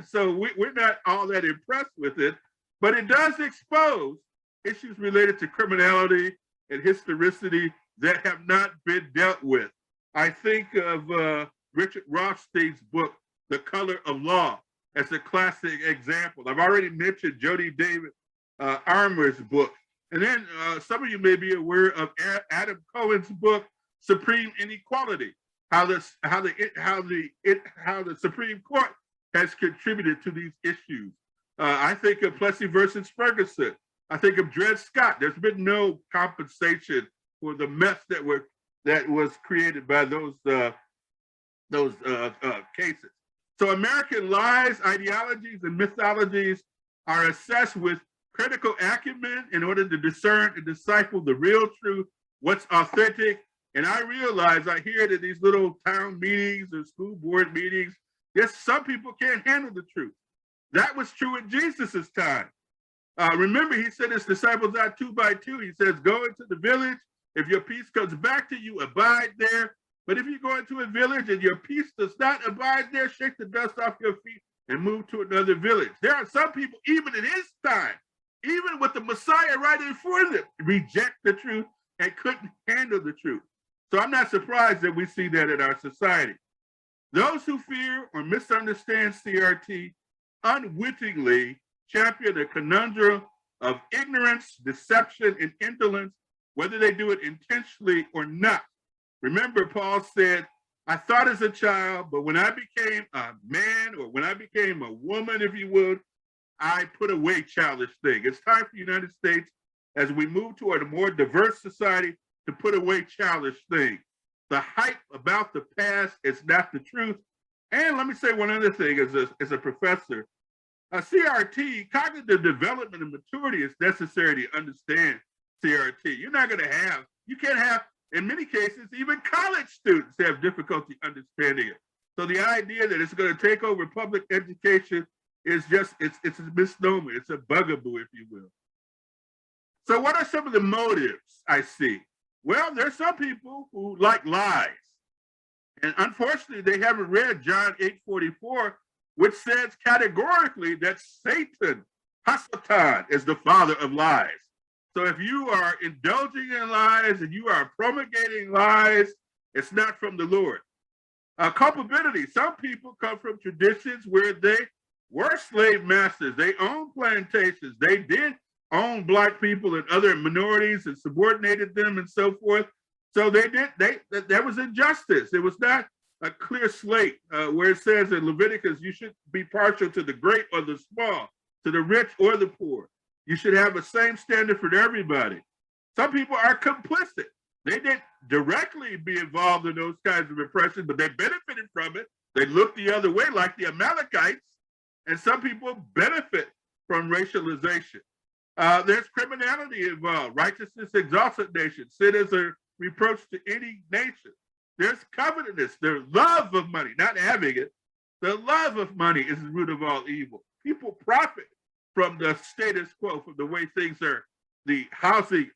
Speaker 4: So we're not all that impressed with it, but it does expose issues related to criminality and historicity that have not been dealt with. I think of Richard Rothstein's book, The Color of Law, as a classic example. I've already mentioned Jody David Armour's book. And then some of you may be aware of Adam Cohen's book, Supreme Inequality, how the Supreme Court has contributed to these issues. I think of Plessy versus Ferguson. I think of Dred Scott. There's been no compensation for the mess that was created by those cases. So American lies, ideologies, and mythologies are assessed with critical acumen in order to discern and decipher the real truth, what's authentic. And I realize, I hear it in these little town meetings or school board meetings, yes, some people can't handle the truth. That was true in Jesus's time. Remember, he sent his disciples out 2 by 2. He says, go into the village. If your peace comes back to you, abide there. But if you go into a village and your peace does not abide there, shake the dust off your feet and move to another village. There are some people, even in his time, even with the Messiah right in front of them, reject the truth and couldn't handle the truth. So I'm not surprised that we see that in our society. Those who fear or misunderstand CRT unwittingly champion a conundrum of ignorance, deception, and indolence, whether they do it intentionally or not. Remember, Paul said, I thought as a child, but when I became a man, or when I became a woman, if you would, I put away childish things. It's time for the United States, as we move toward a more diverse society, to put away childish things. The hype about the past is not the truth. And let me say one other thing as a professor. CRT, cognitive development and maturity, is necessary to understand CRT. You're not going to have, you can't have, in many cases, even college students have difficulty understanding it. So the idea that it's going to take over public education is just, it's a misnomer. It's a bugaboo, if you will. So what are some of the motives I see? Well, there's some people who like lies. And unfortunately, they haven't read John 8:44, which says categorically that Satan, Hasatan, is the father of lies. So if you are indulging in lies and you are promulgating lies, it's not from the Lord. Culpability. Some people come from traditions where they were slave masters. They owned plantations. They did own Black people and other minorities and subordinated them and so forth. So there was injustice. It was not a clear slate where it says in Leviticus, you should be partial to the great or the small, to the rich or the poor. You should have the same standard for everybody. Some people are complicit. They didn't directly be involved in those kinds of oppression, but they benefited from it. They looked the other way, like the Amalekites, and some people benefit from racialization. There's criminality involved. Righteousness exalts a nation. Sin is a reproach to any nation. There's covetousness, the love of money, not having it. The love of money is the root of all evil. People profit from the status quo, from the way things are, the housing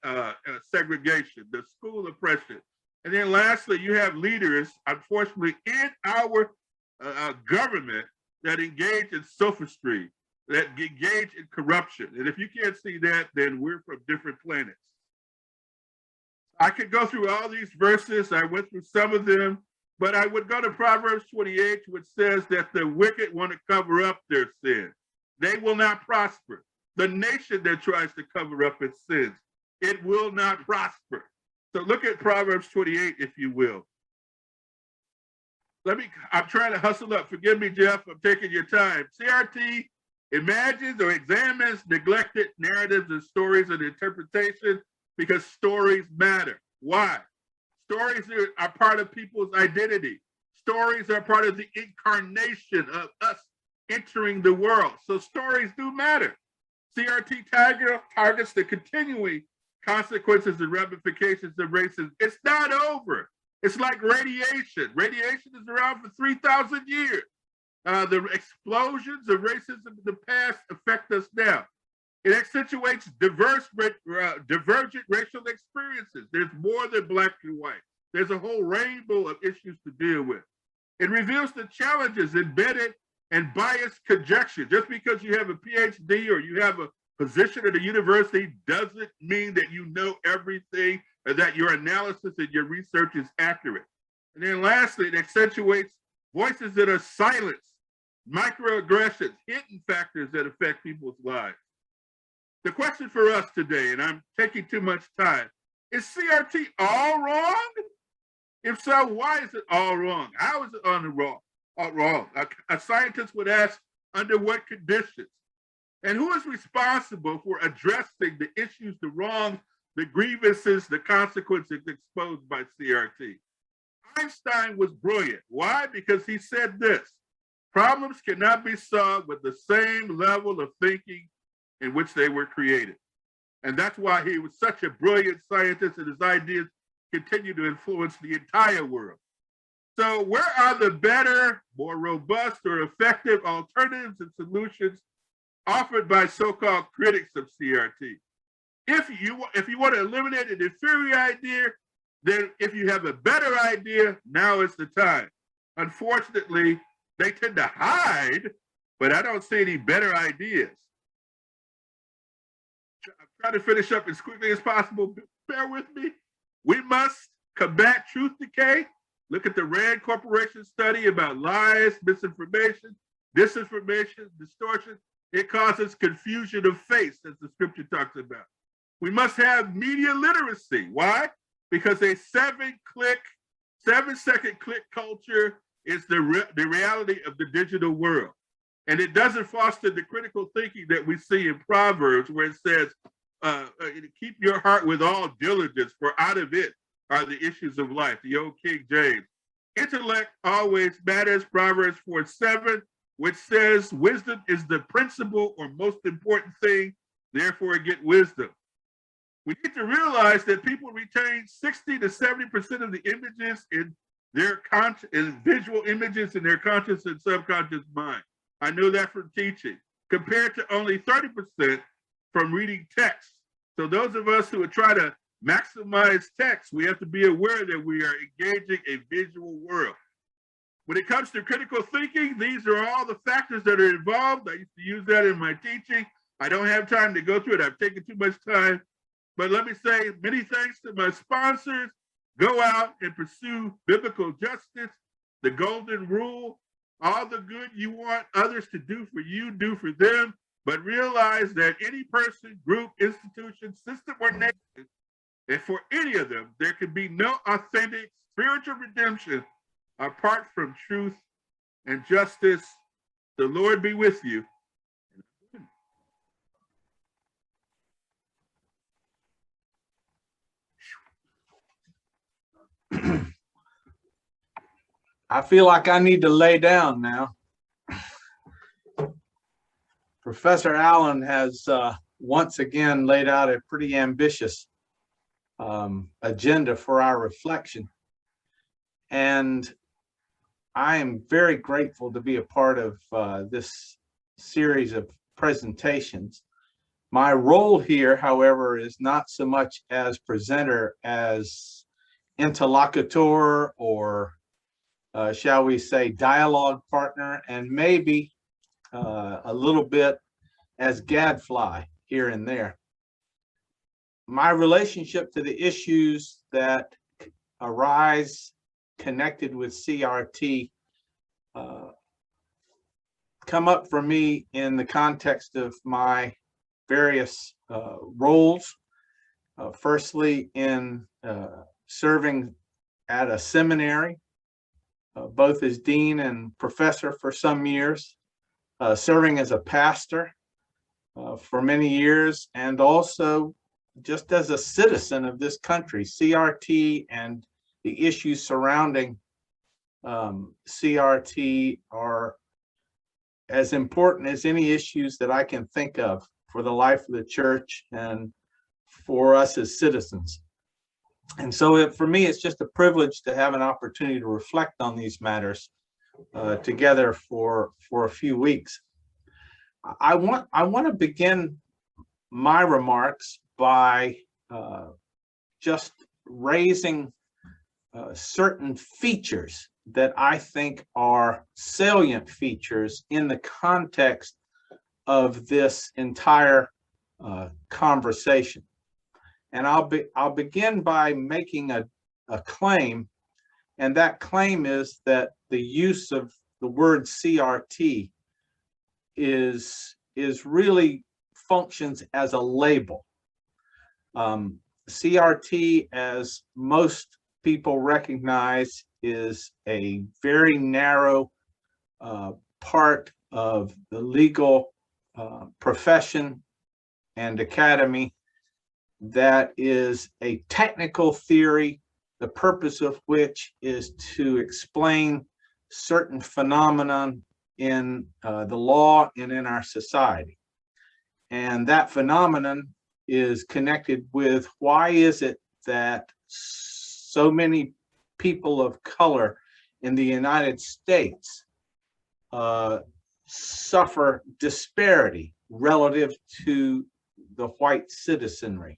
Speaker 4: segregation, the school oppression. And then lastly, you have leaders, unfortunately, in our government that engage in sophistry, that engage in corruption. And if you can't see that, then we're from different planets. I could go through all these verses. I went through some of them, but I would go to Proverbs 28, which says that the wicked want to cover up their sin. They will not prosper. The nation that tries to cover up its sins, it will not prosper. So look at Proverbs 28, if you will. I'm trying to hustle up. Forgive me, Jeff, I'm taking your time. CRT imagines or examines neglected narratives and stories and interpretation because stories matter. Why? Stories are part of people's identity. Stories are part of the incarnation of us entering the world. So stories do matter. CRT targets the continuing consequences and ramifications of racism. It's not over. It's like radiation. Radiation is around for 3,000 years. The explosions of racism in the past affect us now. It accentuates divergent racial experiences. There's more than black and white. There's a whole rainbow of issues to deal with. It reveals the challenges embedded and biased conjecture. Just because you have a PhD or you have a position at a university doesn't mean that you know everything or that your analysis and your research is accurate. And then lastly, it accentuates voices that are silenced, microaggressions, hidden factors that affect people's lives. The question for us today, and I'm taking too much time, is CRT all wrong? If so, why is it all wrong? How is it wrong? A scientist would ask, under what conditions? And who is responsible for addressing the issues, the wrongs, the grievances, the consequences exposed by CRT? Einstein was brilliant. Why? Because he said this: problems cannot be solved with the same level of thinking in which they were created. And that's why he was such a brilliant scientist, and his ideas continue to influence the entire world. So where are the better, more robust, or effective alternatives and solutions offered by so-called critics of CRT? If you want to eliminate an inferior idea, then if you have a better idea, now is the time. Unfortunately, they tend to hide, but I don't see any better ideas. I'm trying to finish up as quickly as possible. Bear with me. We must combat truth decay Look at the Rand Corporation study about lies, misinformation, disinformation, distortion. It causes confusion of face, as the scripture talks about. We must have media literacy. Why? Because a 7-second click culture is the reality of the digital world. And it doesn't foster the critical thinking that we see in Proverbs, where it says, keep your heart with all diligence, for out of it are the issues of life, the old King James. Intellect always matters, Proverbs 4:7, which says wisdom is the principal or most important thing, therefore get wisdom. We need to realize that people retain 60 to 70% of the images in their visual images in their conscious and subconscious mind. I know that from teaching, compared to only 30% from reading text. So those of us who are trying to maximize text, we have to be aware that we are engaging a visual world. When it comes to critical thinking, these are all the factors that are involved. I used to use that in my teaching. I don't have time to go through it. I've taken too much time. But let me say many thanks to my sponsors. Go out and pursue biblical justice, the golden rule. All the good you want others to do for you, do for them. But realize that any person, group, institution, system, or nation, and for any of them, there can be no authentic spiritual redemption apart from truth and justice. The Lord be with you.
Speaker 5: I feel like I need to lay down now. Professor Allen has once again laid out a pretty ambitious agenda for our reflection. And I am very grateful to be a part of this series of presentations. My role here, however, is not so much as presenter as interlocutor or shall we say dialogue partner, and maybe a little bit as gadfly here and there. My relationship to the issues that arise connected with CRT come up for me in the context of my various roles. Firstly, in serving at a seminary, both as dean and professor for some years, serving as a pastor for many years, and also just as a citizen of this country. CRT and the issues surrounding CRT are as important as any issues that I can think of for the life of the church and for us as citizens. And so for me, it's just a privilege to have an opportunity to reflect on these matters together for a few weeks. I want to begin my remarks by just raising certain features that I think are salient features in the context of this entire conversation. And I'll begin by making a claim, and that claim is that the use of the word CRT is really functions as a label. CRT, as most people recognize, is a very narrow part of the legal profession and academy that is a technical theory, the purpose of which is to explain certain phenomenon in the law and in our society. And that phenomenon is connected with why is it that so many people of color in the United States suffer disparity relative to the white citizenry.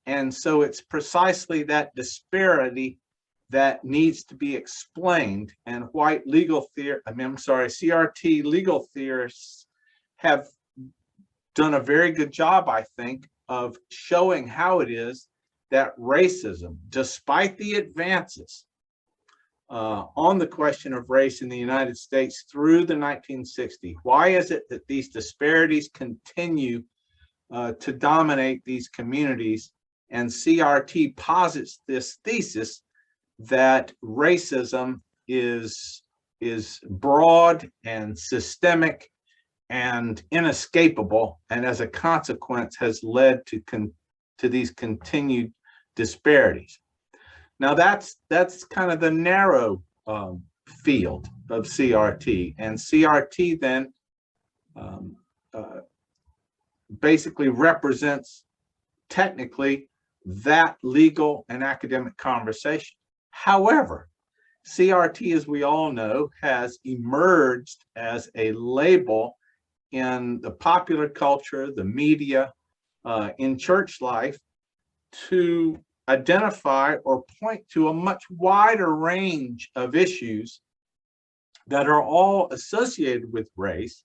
Speaker 5: And so it's precisely that disparity that needs to be explained, and white legal CRT legal theorists have done a very good job, I think, of showing how it is that racism, despite the advances on the question of race in the United States through the 1960s. Why is it that these disparities continue to dominate these communities? And CRT posits this thesis that racism is broad and systemic and inescapable, and as a consequence has led to these continued disparities. Now that's kind of the narrow field of CRT, and CRT then basically represents technically that legal and academic conversation. However, CRT, as we all know, has emerged as a label in the popular culture, the media, in church life, to identify or point to a much wider range of issues that are all associated with race,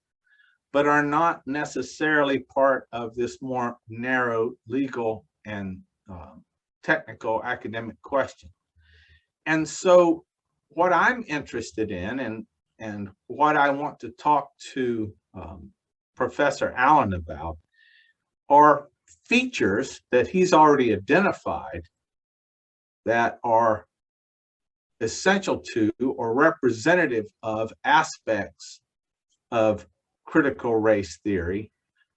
Speaker 5: but are not necessarily part of this more narrow legal and technical academic question. And so what I'm interested in and what I want to talk to Professor Allen about are features that he's already identified that are essential to or representative of aspects of critical race theory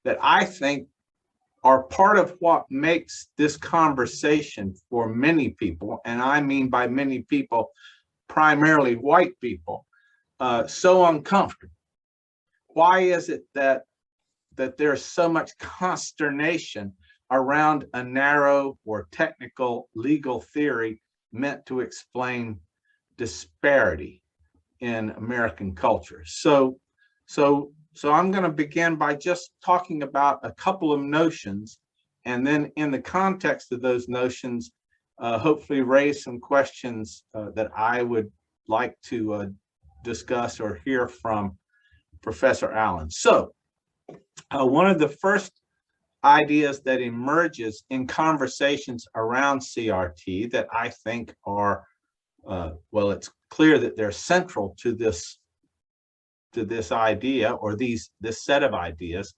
Speaker 5: that I think are part of what makes this conversation for many people, and I mean by many people, primarily white people, so uncomfortable. Why is it that there's so much consternation around a narrow or technical legal theory meant to explain disparity in American culture? So I'm going to begin by just talking about a couple of notions, and then in the context of those notions, hopefully raise some questions that I would like to discuss or hear from Professor Allen. So one of the first ideas that emerges in conversations around CRT that I think are, well, it's clear that they're central to this idea or this set of ideas,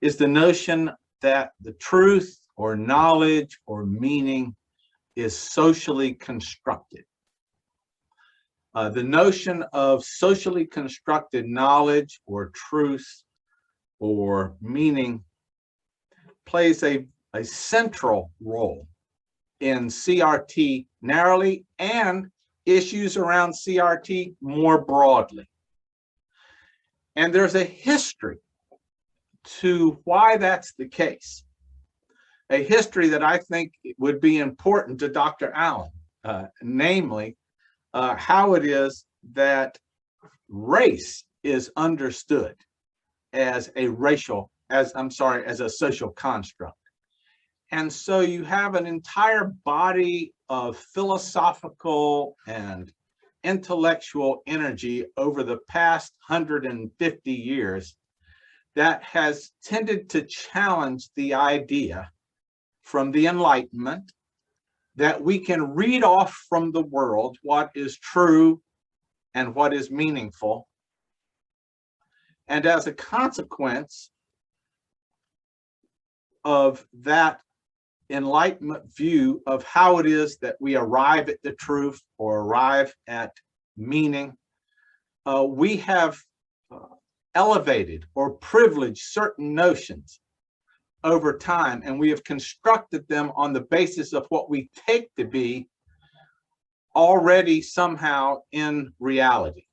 Speaker 5: is the notion that the truth or knowledge or meaning is socially constructed. The notion of socially constructed knowledge or truth or meaning plays a central role in CRT narrowly and issues around CRT more broadly. And there's a history to why that's the case, a history that I think would be important to Dr. Allen, namely how it is that race is understood as a social construct. And so you have an entire body of philosophical and intellectual energy over the past 150 years that has tended to challenge the idea from the Enlightenment that we can read off from the world what is true and what is meaningful. And as a consequence of that Enlightenment view of how it is that we arrive at the truth or arrive at meaning, we have elevated or privileged certain notions over time, and we have constructed them on the basis of what we take to be already somehow in reality.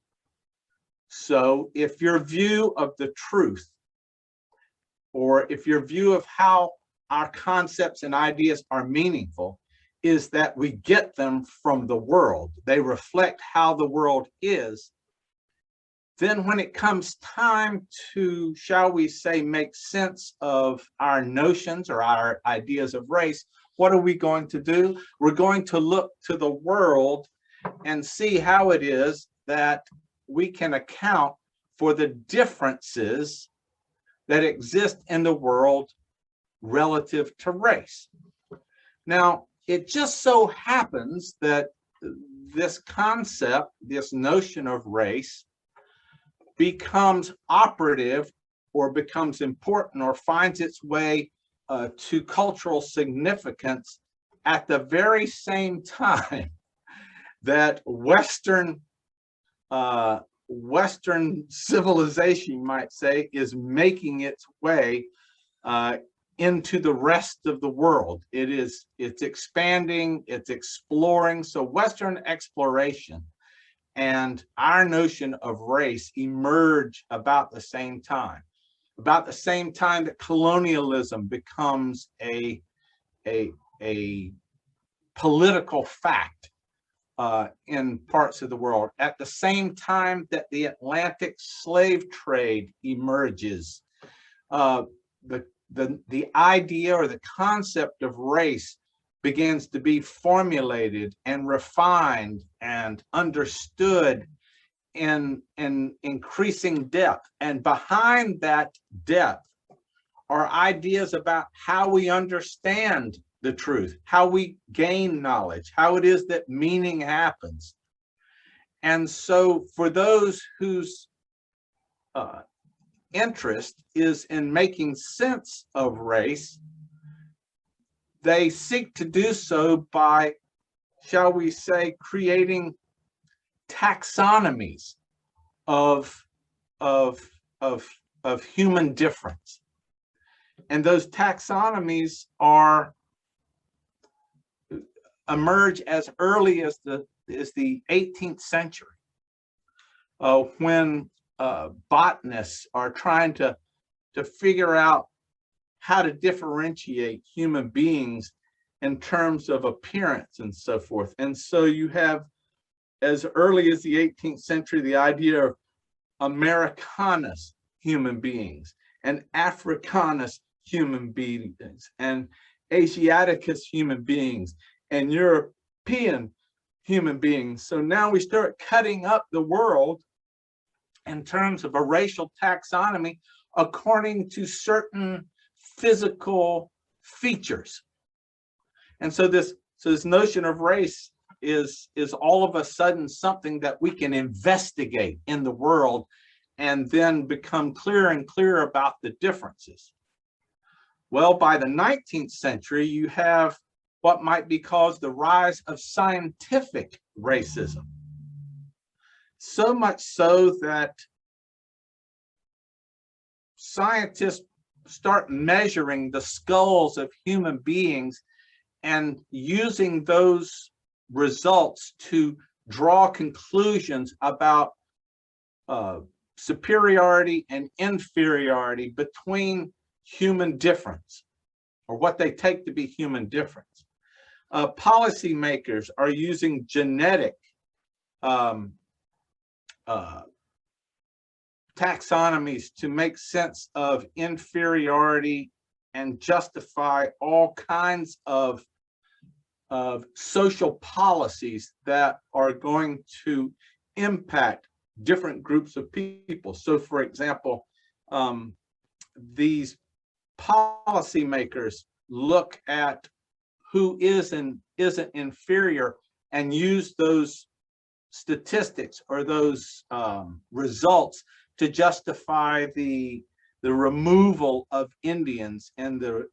Speaker 5: So if your view of the truth, or if your view of how our concepts and ideas are meaningful, is that we get them from the world, they reflect how the world is, then when it comes time to, shall we say, make sense of our notions or our ideas of race, what are we going to do? We're going to look to the world and see how it is that we can account for the differences that exist in the world relative to race. Now, it just so happens that this concept, this notion of race, becomes operative or becomes important or finds its way to cultural significance at the very same time that Western civilization, you might say, is making its way into the rest of the world. It's expanding, it's exploring. So Western exploration and our notion of race emerge about the same time that colonialism becomes a political fact in parts of the world, at the same time that the Atlantic slave trade emerges. The idea or the concept of race begins to be formulated and refined and understood in increasing depth. And behind that depth are ideas about how we understand the truth, how we gain knowledge, how it is that meaning happens. And so for those whose interest is in making sense of race, they seek to do so by, shall we say, creating taxonomies of human difference. And those taxonomies emerge as early as the 18th century, when botanists are trying to figure out how to differentiate human beings in terms of appearance and so forth. And so you have, as early as the 18th century, the idea of Americanus human beings and Africanus human beings and Asiaticus human beings and European human beings. So now we start cutting up the world in terms of a racial taxonomy according to certain physical features. And so this notion of race is all of a sudden something that we can investigate in the world and then become clearer and clearer about the differences. Well, by the 19th century, you have what might be called the rise of scientific racism. So much so that scientists start measuring the skulls of human beings and using those results to draw conclusions about superiority and inferiority between human difference, or what they take to be human difference. Policymakers are using genetic taxonomies to make sense of inferiority and justify all kinds of social policies that are going to impact different groups of people. So, for example, these policymakers look at who is and isn't inferior and use those statistics or those results to justify the removal of Indians in the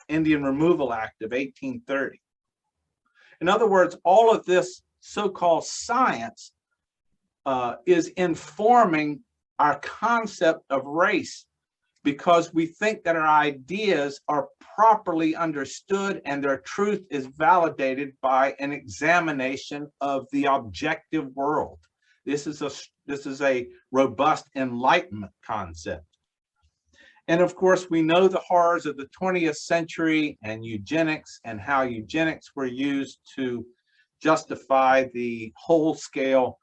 Speaker 5: Indian Removal Act of 1830. In other words, all of this so-called science is informing our concept of race, because we think that our ideas are properly understood and their truth is validated by an examination of the objective world. This is a robust Enlightenment concept. And of course, we know the horrors of the 20th century and eugenics, and how eugenics were used to justify the whole-scale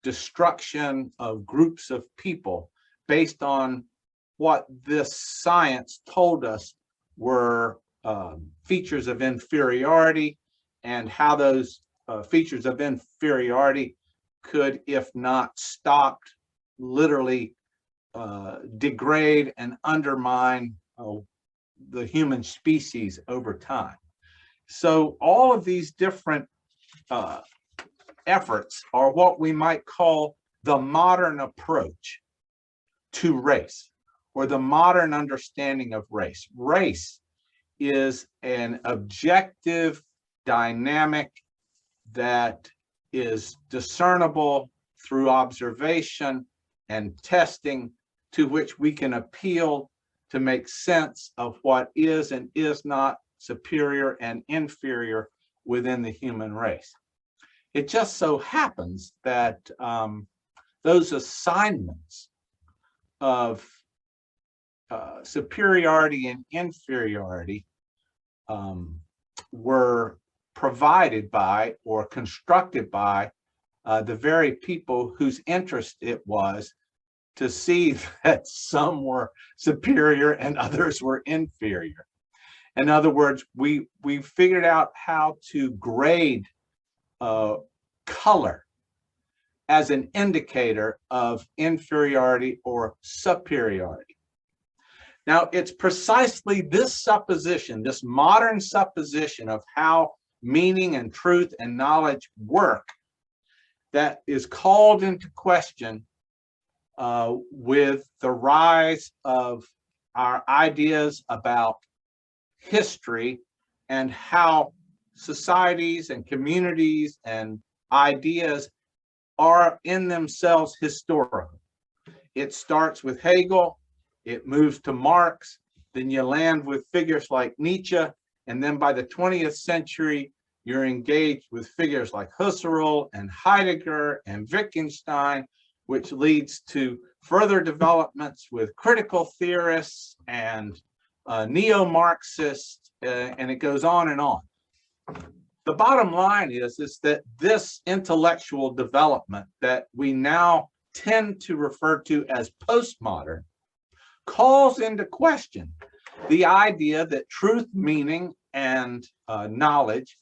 Speaker 5: destruction of groups of people based on what this science told us were features of inferiority, and how those features of inferiority could, if not stopped, literally degrade and undermine the human species over time. So all of these different efforts are what we might call the modern approach to race, or the modern understanding of race. Race is an objective dynamic that is discernible through observation and testing, to which we can appeal to make sense of what is and is not superior and inferior within the human race. It just so happens that those assignments of superiority and inferiority were provided by or constructed by the very people whose interest it was to see that some were superior and others were inferior. In other words, we figured out how to grade color as an indicator of inferiority or superiority. Now, it's precisely this supposition, this modern supposition of how meaning and truth and knowledge work, that is called into question with the rise of our ideas about history and how societies and communities and ideas are in themselves historical. It starts with Hegel, it moves to Marx, then you land with figures like Nietzsche, and then by the 20th century, you're engaged with figures like Husserl and Heidegger and Wittgenstein, which leads to further developments with critical theorists and neo-Marxists, and it goes on and on. The bottom line is that this intellectual development that we now tend to refer to as postmodern calls into question the idea that truth, meaning, and knowledge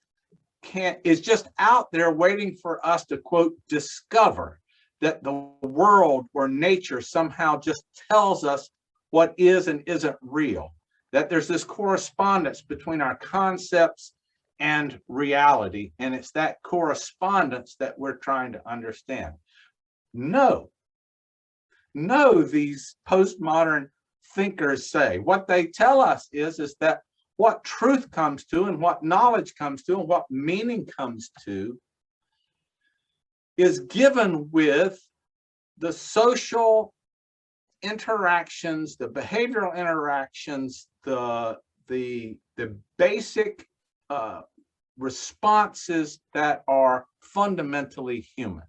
Speaker 5: is just out there waiting for us to, quote, discover that the world or nature somehow just tells us what is and isn't real, that there's this correspondence between our concepts and reality, and it's that correspondence that we're trying to understand. No, these postmodern thinkers say. What they tell us is that what truth comes to and what knowledge comes to and what meaning comes to is given with the social interactions, the behavioral interactions, the basic responses that are fundamentally human.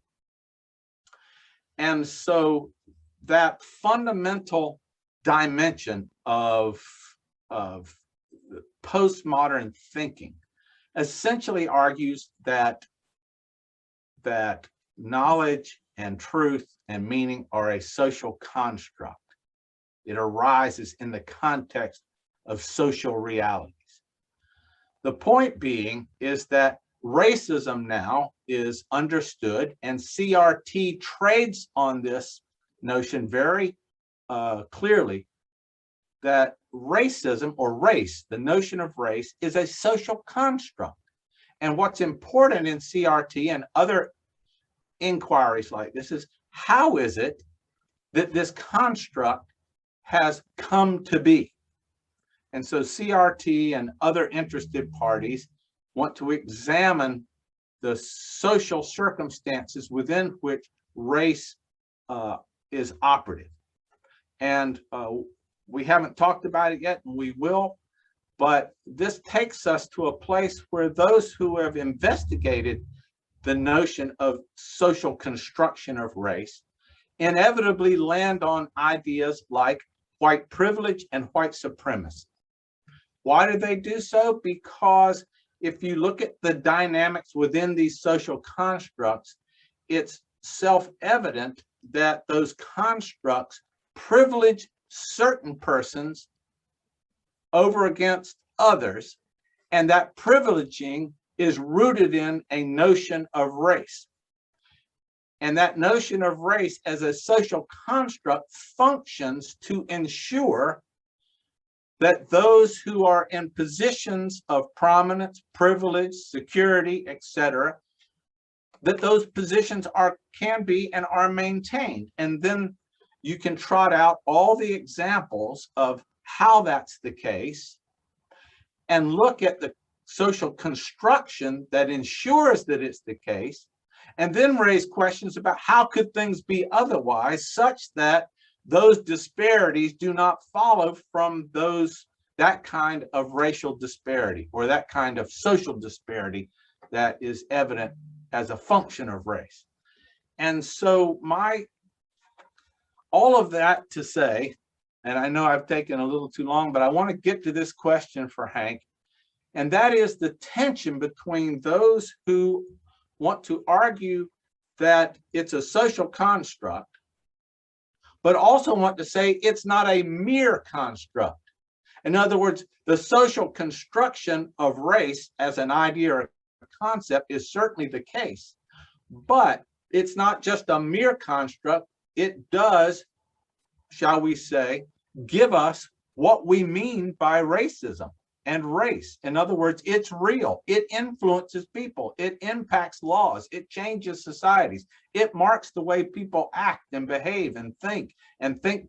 Speaker 5: And so that fundamental dimension of postmodern thinking essentially argues that knowledge and truth and meaning are a social construct. It arises in the context of social realities. The point being is that racism now is understood, and CRT trades on this notion very clearly, that racism or race, the notion of race, is a social construct. And what's important in CRT and other inquiries like this is, how is it that this construct has come to be? And so CRT and other interested parties want to examine the social circumstances within which race is operative. And we haven't talked about it yet, and we will, but this takes us to a place where those who have investigated the notion of social construction of race inevitably land on ideas like white privilege and white supremacy. Why do they do so? Because if you look at the dynamics within these social constructs, it's self-evident that those constructs privilege certain persons over against others, and that privileging is rooted in a notion of race. And that notion of race as a social construct functions to ensure that those who are in positions of prominence, privilege, security, etc., that those positions can be and are maintained. And then you can trot out all the examples of how that's the case and look at the social construction that ensures that it's the case, and then raise questions about how could things be otherwise, such that those disparities do not follow from that kind of racial disparity or that kind of social disparity that is evident as a function of race. And so all of that to say, and I know I've taken a little too long, but I want to get to this question for Hank, and that is the tension between those who want to argue that it's a social construct, but also want to say it's not a mere construct. In other words, the social construction of race as an idea or a concept is certainly the case, but it's not just a mere construct. It does, shall we say, give us what we mean by racism and race. In other words, it's real. It influences people. It impacts laws. It changes societies. It marks the way people act and behave and think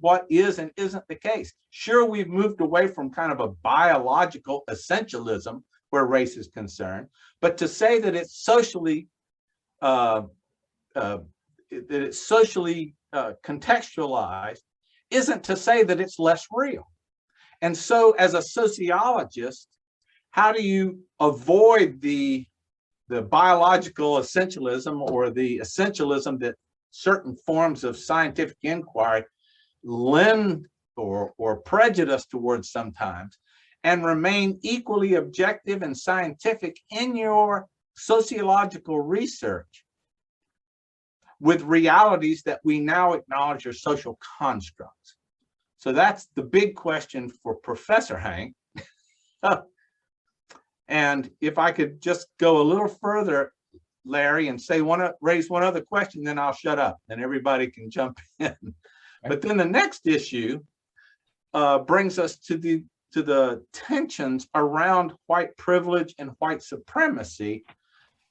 Speaker 5: what is and isn't the case. Sure, we've moved away from kind of a biological essentialism where race is concerned, but to say that it's socially contextualized isn't to say that it's less real. And so as a sociologist, how do you avoid the biological essentialism or the essentialism that certain forms of scientific inquiry lend or prejudice towards sometimes, and remain equally objective and scientific in your sociological research with realities that we now acknowledge are social constructs? So that's the big question for Professor Hank. And if I could just go a little further, Larry, and raise one other question, then I'll shut up and everybody can jump in. But then the next issue brings us to the tensions around white privilege and white supremacy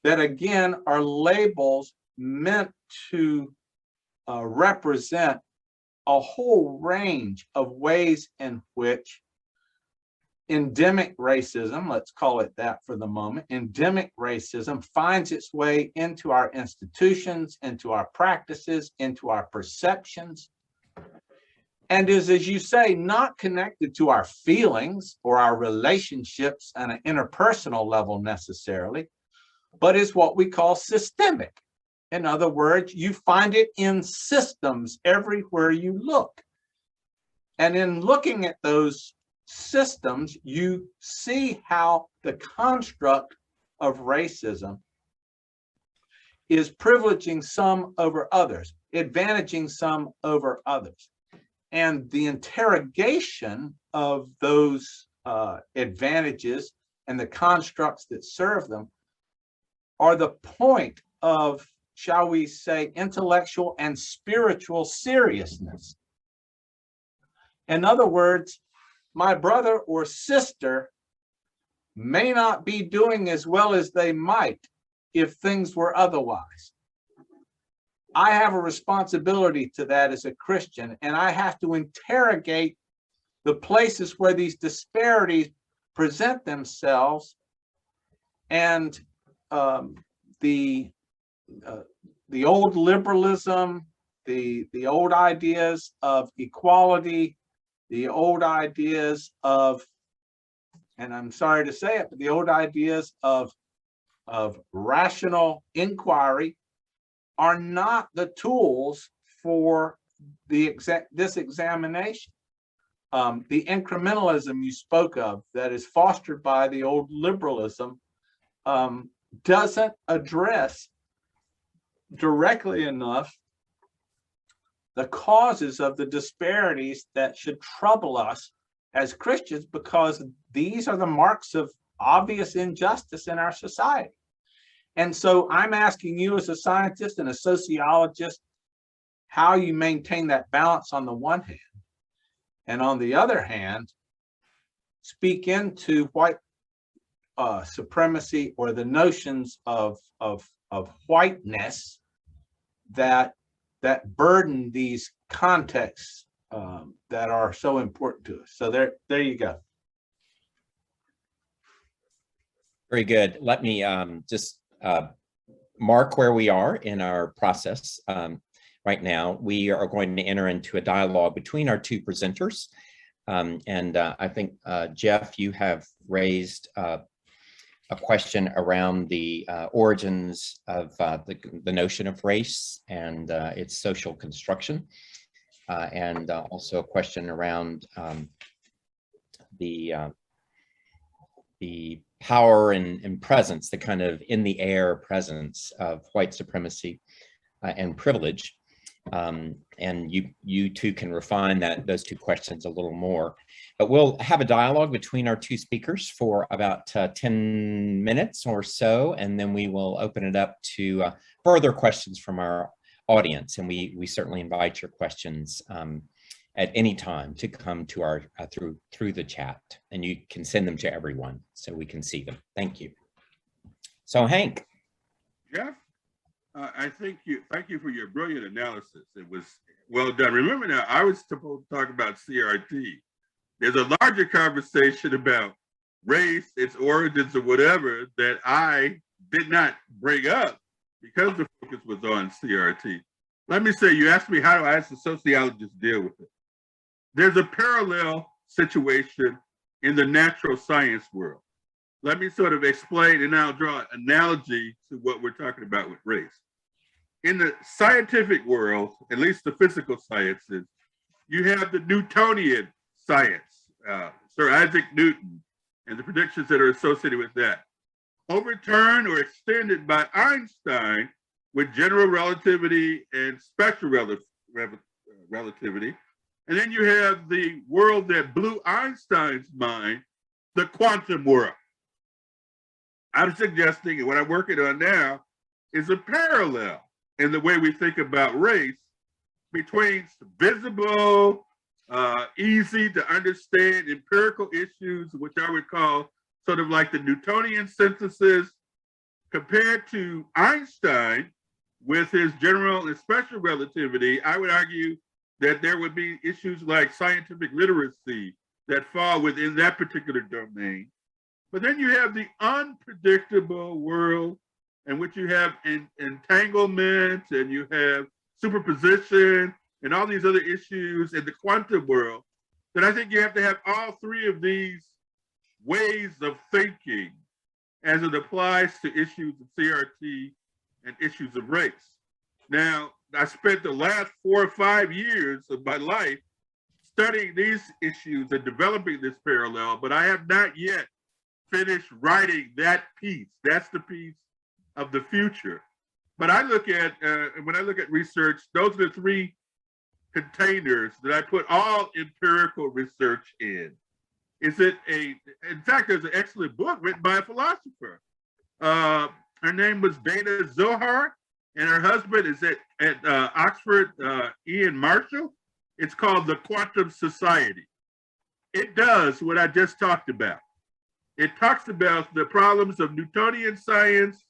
Speaker 5: that again are labels meant to represent a whole range of ways in which endemic racism, let's call it that for the moment, endemic racism finds its way into our institutions, into our practices, into our perceptions, and is, as you say, not connected to our feelings or our relationships on an interpersonal level necessarily, but is what we call systemic. In other words, you find it in systems everywhere you look. And in looking at those systems, you see how the construct of racism is privileging some over others, advantaging some over others. And the interrogation of those advantages and the constructs that serve them are the point of, shall we say, intellectual and spiritual seriousness. In other words, my brother or sister may not be doing as well as they might if things were otherwise. I have a responsibility to that as a Christian, and I have to interrogate the places where these disparities present themselves, and the old liberalism, the old ideas of equality, the old ideas of, and I'm sorry to say it, but the old ideas of rational inquiry are not the tools for this examination. The incrementalism you spoke of that is fostered by the old liberalism doesn't address directly enough the causes of the disparities that should trouble us as Christians, because these are the marks of obvious injustice in our society. And so I'm asking you as a scientist and a sociologist how you maintain that balance on the one hand, and on the other hand, speak into white supremacy or the notions of whiteness that burden these contexts that are so important to us. So there you go.
Speaker 1: Very good. Let me just mark where we are in our process. Right now, we are going to enter into a dialogue between our two presenters. I think, Jeff, you have raised a question around the origins of the notion of race and its social construction, and also a question around the power and presence, the kind of in the air presence of white supremacy and privilege. And you two can refine those two questions a little more. But we'll have a dialogue between our two speakers for about 10 minutes or so, and then we will open it up to further questions from our audience. And we certainly invite your questions at any time to come to our through the chat, and you can send them to everyone so we can see them. Thank you. So Hank.
Speaker 4: Jeff, thank you for your brilliant analysis. It was well done. Remember now, I was supposed to talk about CRT. There's a larger conversation about race, its origins, or whatever that I did not bring up because the focus was on CRT. Let me say, you asked me how do I as a sociologist deal with it. There's a parallel situation in the natural science world. Let me sort of explain, and I'll draw an analogy to what we're talking about with race. In the scientific world, at least the physical sciences, you have the Newtonian science, Sir Isaac Newton, and the predictions that are associated with that, overturned or extended by Einstein with general relativity and special relativity. And then you have the world that blew Einstein's mind, the quantum world. I'm suggesting, and what I'm working on now, is a parallel in the way we think about race between visible, easy to understand empirical issues, which I would call sort of like the Newtonian synthesis, compared to Einstein with his general and special relativity. I would argue that there would be issues like scientific literacy that fall within that particular domain. But then you have the unpredictable world in which you have entanglement and you have superposition and all these other issues in the quantum world, that I think you have to have all three of these ways of thinking as it applies to issues of CRT and issues of race. Now, I spent the last 4 or 5 years of my life studying these issues and developing this parallel, but I have not yet finished writing that piece. That's the piece of the future. But I look at, when I look at research, those are the three containers that I put all empirical research in. In fact, there's an excellent book written by a philosopher. Her name was Dana Zohar, and her husband is at Oxford, Ian Marshall. It's called The Quantum Society. It does what I just talked about. It talks about the problems of Newtonian science,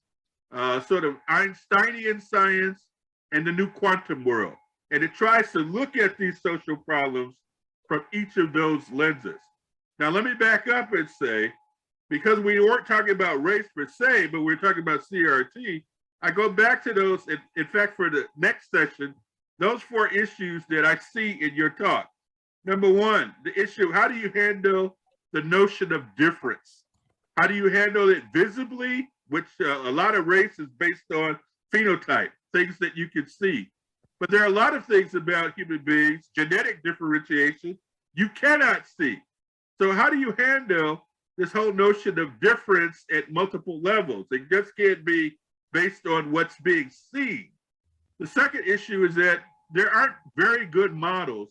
Speaker 4: sort of Einsteinian science, and the new quantum world. And it tries to look at these social problems from each of those lenses. Now, let me back up and say, because we weren't talking about race per se, but we're talking about CRT, I go back to those, in fact, for the next session, those 4 issues that I see in your talk. Number one, the issue, how do you handle the notion of difference? How do you handle it visibly, which a lot of race is based on phenotype, things that you can see. But there are a lot of things about human beings, genetic differentiation, you cannot see. So how do you handle this whole notion of difference at multiple levels? It just can't be based on what's being seen. The second issue is that there aren't very good models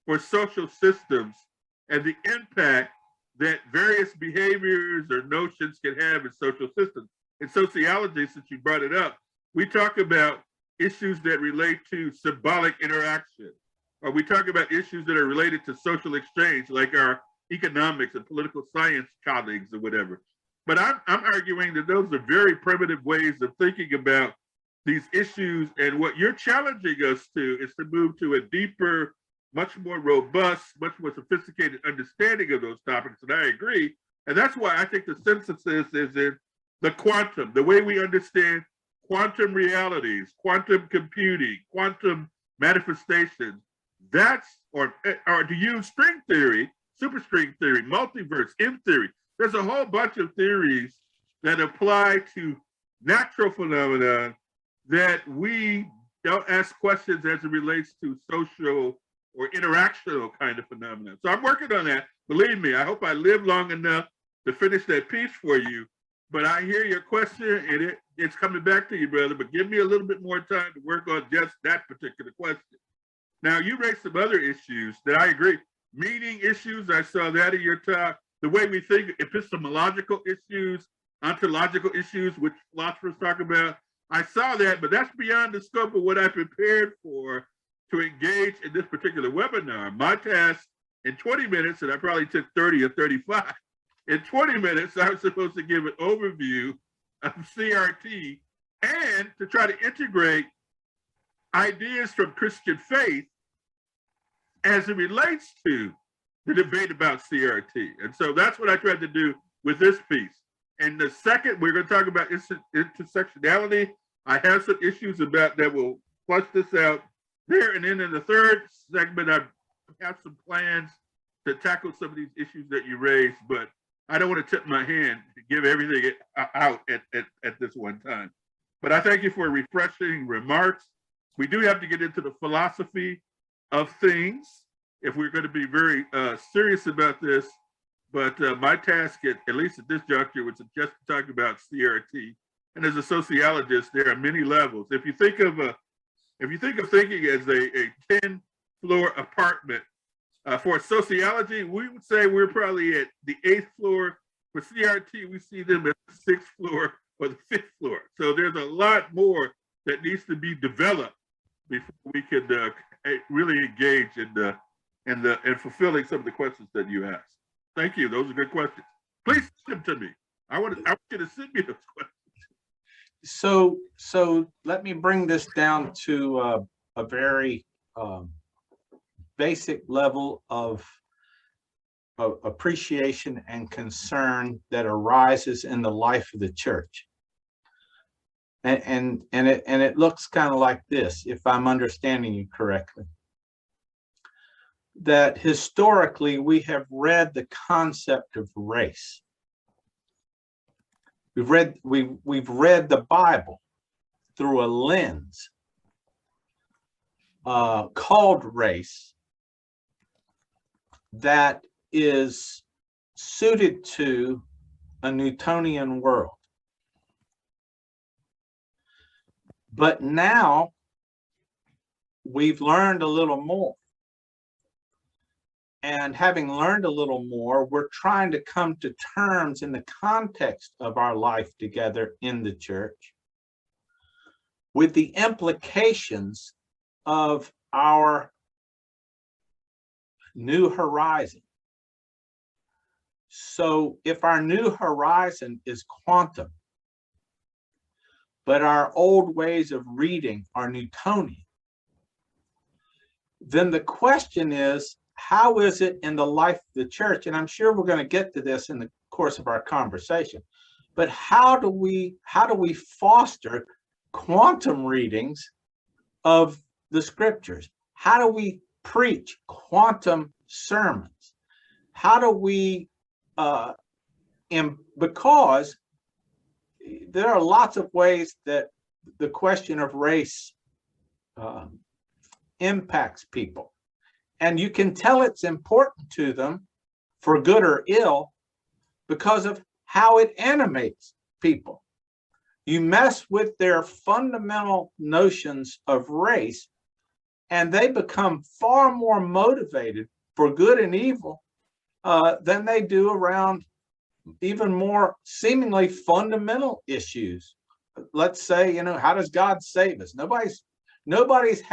Speaker 4: for social systems and the impact that various behaviors or notions can have in social systems. In sociology, since you brought it up, we talk about issues that relate to symbolic interaction, or we talk about issues that are related to social exchange, like our economics and political science colleagues or whatever. But I'm arguing that those are very primitive ways of thinking about these issues. And what you're challenging us to is to move to a deeper, much more robust, much more sophisticated understanding of those topics. And I agree. And that's why I think the synthesis is in the quantum, the way we understand quantum realities, quantum computing, quantum manifestations. That's, or to use string theory, superstring theory, multiverse, M theory. There's a whole bunch of theories that apply to natural phenomena that we don't ask questions as it relates to social or interactional kind of phenomena. So I'm working on that. Believe me, I hope I live long enough to finish that piece for you. But I hear your question, and it's coming back to you, brother, but give me a little bit more time to work on just that particular question. Now, you raised some other issues that I agree. Meaning issues, I saw that in your talk. The way we think, epistemological issues, ontological issues, which philosophers talk about. I saw that, but that's beyond the scope of what I prepared for to engage in this particular webinar. My task in 20 minutes, and I probably took 30 or 35, in 20 minutes, I was supposed to give an overview of CRT and to try to integrate ideas from Christian faith as it relates to the debate about CRT. And so that's what I tried to do with this piece. And the second, we're going to talk about intersectionality. I have some issues about that. We'll flush this out there. And then in the third segment, I have some plans to tackle some of these issues that you raised, but I don't want to tip my hand to give everything out at this one time. But I thank you for refreshing remarks. We do have to get into the philosophy of things if we're going to be very serious about this. But my task, at least at this juncture, was to just talk about CRT. And as a sociologist, there are many levels. If you think of thinking as a 10-floor apartment, for sociology, we would say we're probably at the 8th floor. For CRT, we see them at the 6th floor or the 5th floor. So there's a lot more that needs to be developed before we could really engage in fulfilling some of the questions that you asked. Thank you. Those are good questions. Please send them to me. I want you to send me those questions.
Speaker 5: So let me bring this down to a very basic level of appreciation and concern that arises in the life of the church. And it looks kind of like this, if I'm understanding you correctly. That historically we have read the concept of race. We've read the Bible through a lens called race that is suited to a Newtonian world. But now we've learned a little more. And having learned a little more, we're trying to come to terms in the context of our life together in the church with the implications of our new horizon. So if our new horizon is quantum, but our old ways of reading are Newtonian, then the question is, how is it in the life of the church? And I'm sure we're going to get to this in the course of our conversation, but how do we foster quantum readings of the scriptures? How do we preach quantum sermons? How do we, because there are lots of ways that the question of race impacts people. And you can tell it's important to them for good or ill because of how it animates people. You mess with their fundamental notions of race, and they become far more motivated for good and evil than they do around even more seemingly fundamental issues. Let's say, how does God save us? Nobody's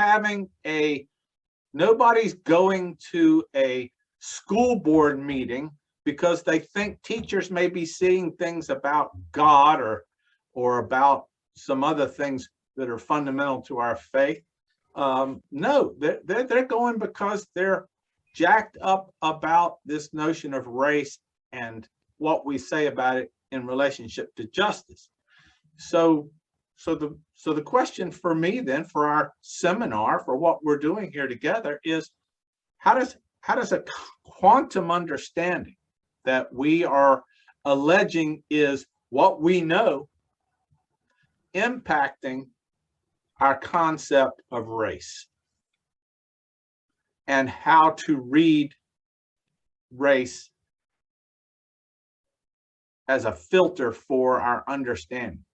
Speaker 5: going to a school board meeting because they think teachers may be seeing things about God or about some other things that are fundamental to our faith. No, they're going because they're jacked up about this notion of race and what we say about it in relationship to justice. So the question for me then, for our seminar, for what we're doing here together, is how does a quantum understanding that we are alleging is what we know impacting our concept of race and how to read race as a filter for our understanding?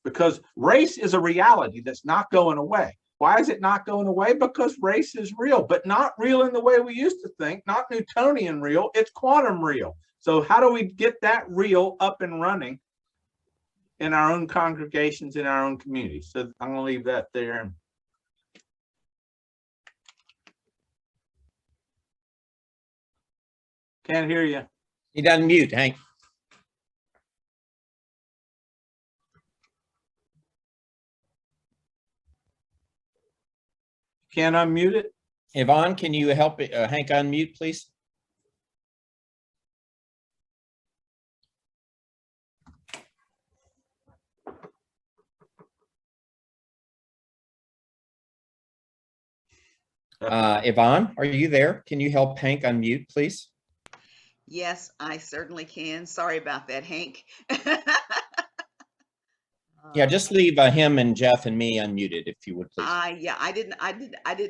Speaker 5: Because race is a reality that's not going away. Why is it not going away? Because race is real, but not real in the way we used to think, not Newtonian real, it's quantum real. So how do we get that real up and running in our own congregations, in our own communities? So I'm going to leave that there. Can't hear you.
Speaker 1: You done mute, Hank.
Speaker 5: Can't unmute it?
Speaker 1: Yvonne, can you help Hank unmute, please? Yvonne, are you there? Can you help Hank unmute, please?
Speaker 3: Yes, I certainly can. Sorry about that, Hank.
Speaker 1: Yeah, just leave him and Jeff and me unmuted if you would, please.
Speaker 3: Yeah, I did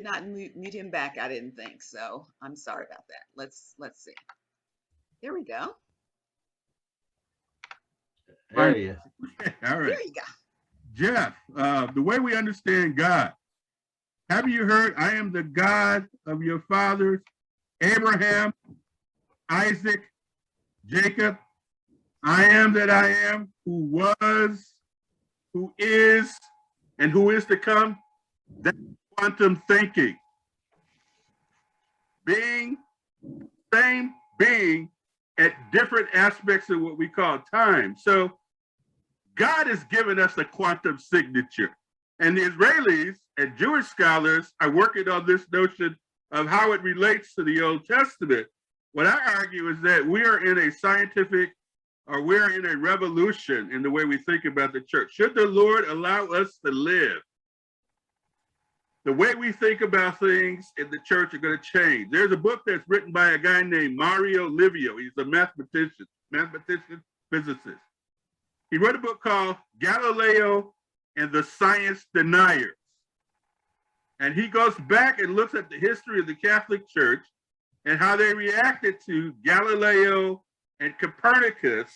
Speaker 3: not mute him back. I didn't think so. I'm sorry about that. Let's see. There we go.
Speaker 5: There he is.
Speaker 4: All right.
Speaker 3: There you go.
Speaker 4: Jeff, the way we understand God, have you heard, I am the God of your fathers, Abraham, Isaac, Jacob. I am that I am, who was, who is, and who is to come. That's quantum thinking. Being, same being at different aspects of what we call time. So God has given us a quantum signature. And the Israelis and Jewish scholars are working on this notion of how it relates to the Old Testament. What I argue is that we are in a scientific, or we're in a revolution in the way we think about the church. Should the Lord allow us to live, the way we think about things in the church are going to change. There's a book that's written by a guy named Mario Livio. He's a mathematician, physicist. He wrote a book called Galileo and the Science Deniers. And he goes back and looks at the history of the Catholic Church and how they reacted to Galileo and Copernicus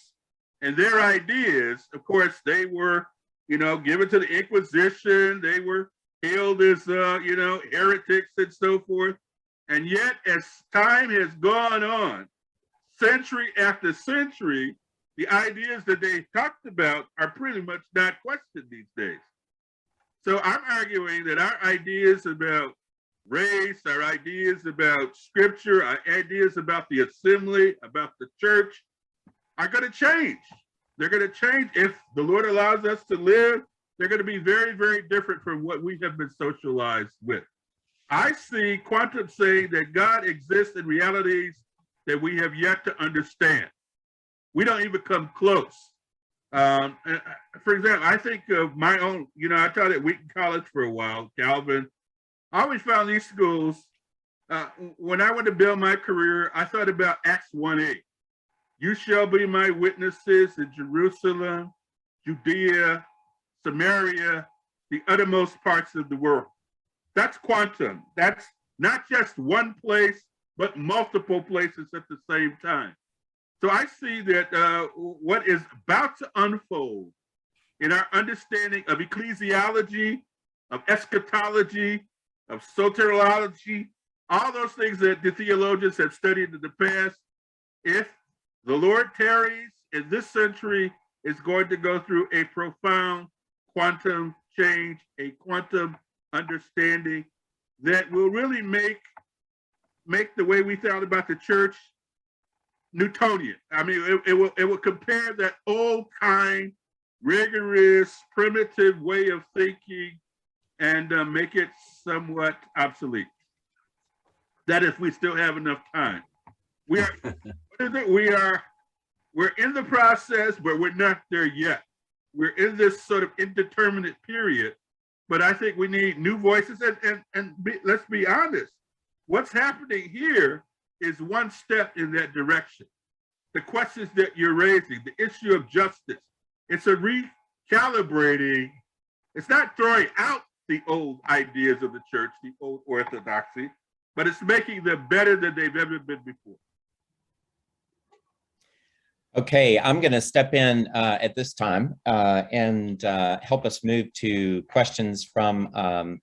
Speaker 4: and their ideas. Of course, they were, given to the Inquisition. They were hailed as, heretics and so forth. And yet, as time has gone on, century after century, the ideas that they talked about are pretty much not questioned these days. So I'm arguing that our ideas about race, our ideas about scripture, our ideas about the assembly, about the church are going to change. They're going to change if the Lord allows us to live. They're going to be very, very different from what we have been socialized with. I see quantum saying that God exists in realities that we have yet to understand. We don't even come close. For example, I think of my own, I taught at Wheaton College for a while, Calvin. I always found these schools, when I went to build my career, I thought about Acts 1:8. You shall be my witnesses in Jerusalem, Judea, Samaria, the uttermost parts of the world. That's quantum. That's not just one place, but multiple places at the same time. So I see that what is about to unfold in our understanding of ecclesiology, of eschatology, of soteriology, all those things that the theologians have studied in the past, if the Lord tarries in this century, is going to go through a profound quantum change, a quantum understanding that will really make the way we thought about the church Newtonian. I mean, it will compare that old kind, rigorous, primitive way of thinking and make it somewhat obsolete. That if we still have enough time. We are, we're in the process, but we're not there yet. We're in this sort of indeterminate period, but I think we need new voices let's be honest. What's happening here is one step in that direction. The questions that you're raising, the issue of justice, it's a recalibrating. It's not throwing out the old ideas of the church, the old orthodoxy, but it's making them better than they've ever been before.
Speaker 1: Okay, I'm going to step in at this time and help us move to questions from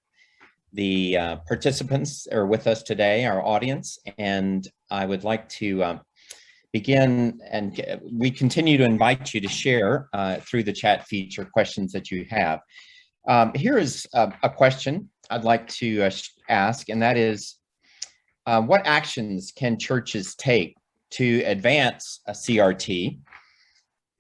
Speaker 1: the participants are with us today, our audience, and I would like to begin, and we continue to invite you to share through the chat feature questions that you have. Here is a question I'd like to ask, and that is, what actions can churches take to advance a CRT?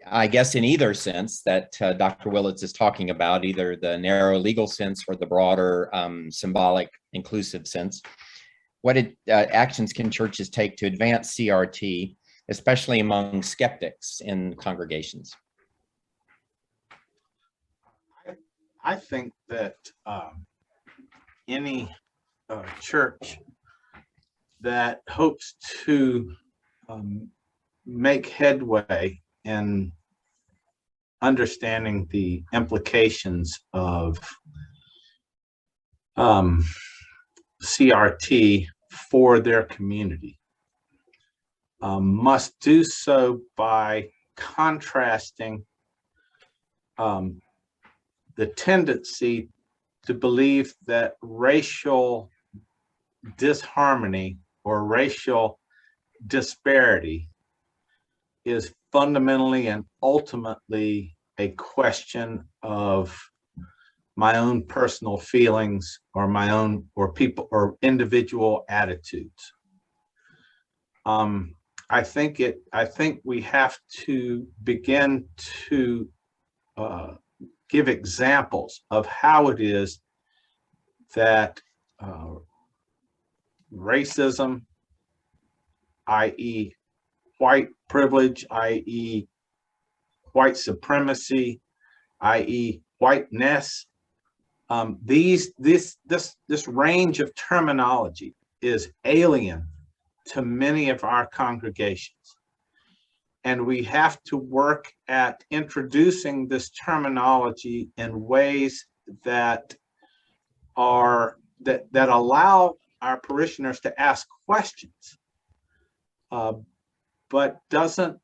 Speaker 1: I guess in either sense that Dr. Willits is talking about, either the narrow legal sense or the broader symbolic inclusive sense. What actions can churches take to advance CRT, especially among skeptics in congregations?
Speaker 5: I think that any church that hopes to make headway in understanding the implications of CRT for their community must do so by contrasting the tendency to believe that racial disharmony or racial disparity is fundamentally and ultimately a question of my own personal feelings or my own or people or individual attitudes. I think we have to begin to give examples of how it is that racism, i.e. white privilege, i.e. white supremacy, i.e. whiteness, this range of terminology is alien to many of our congregations. And we have to work at introducing this terminology in ways that allow our parishioners to ask questions, but doesn't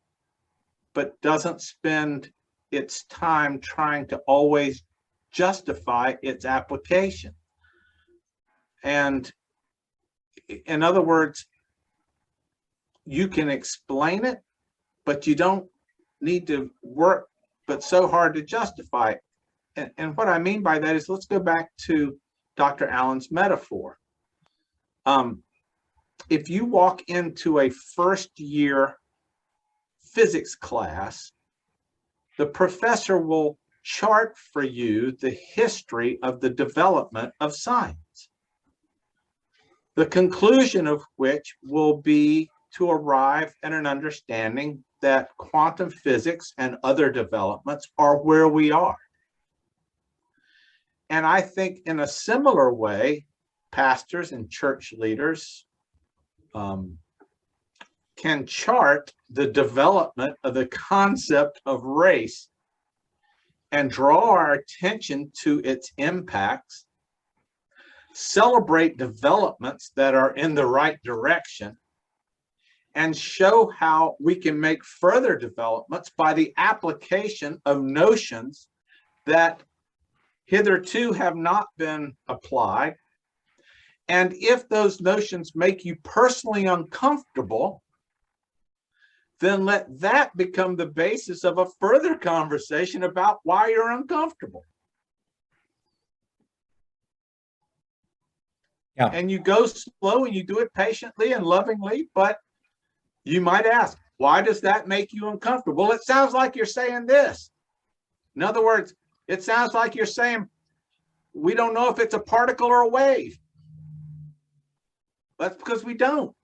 Speaker 5: spend its time trying to always justify its application. And in other words, you can explain it, but you don't need to work but so hard to justify it. And what I mean by that is, let's go back to Dr. Allen's metaphor. If you walk into a first year physics class, the professor will chart for you the history of the development of science, the conclusion of which will be to arrive at an understanding that quantum physics and other developments are where we are. And I think in a similar way, pastors and church leaders can chart the development of the concept of race and draw our attention to its impacts, celebrate developments that are in the right direction, and show how we can make further developments by the application of notions that hitherto have not been applied. And if those notions make you personally uncomfortable, then let that become the basis of a further conversation about why you're uncomfortable.
Speaker 1: Yeah.
Speaker 5: And you go slow and you do it patiently and lovingly, but you might ask, Why does that make you uncomfortable? Well, it sounds like you're saying this. In other words, it sounds like you're saying, we don't know if it's a particle or a wave. That's because we don't.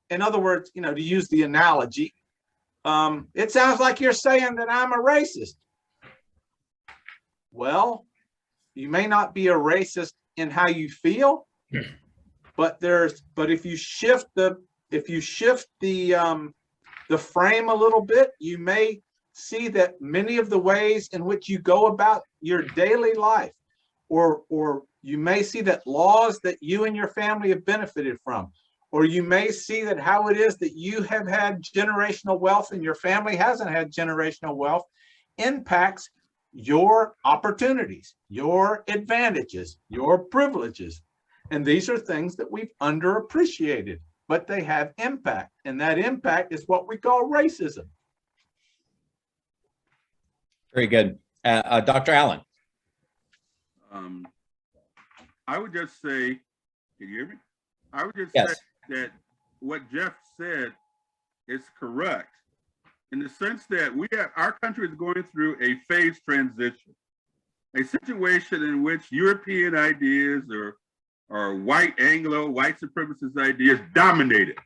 Speaker 5: In other words, you know, to use the analogy, it sounds like you're saying that I'm a racist. Well, you may not be a racist in how you feel, but if you shift the frame a little bit, you may see that many of the ways in which you go about your daily life, or you may see that laws that you and your family have benefited from, or you may see that how it is that you have had generational wealth and your family hasn't had generational wealth impacts your opportunities, your advantages, your privileges. And these are things that we've underappreciated, but they have impact. And that impact is what we call racism.
Speaker 1: Very good. Dr. Allen.
Speaker 4: I would just say, can you hear me? I would just
Speaker 1: Yes.
Speaker 4: say that what Jeff said is correct in the sense that our country is going through a phase transition, a situation in which European ideas or white supremacist ideas dominated.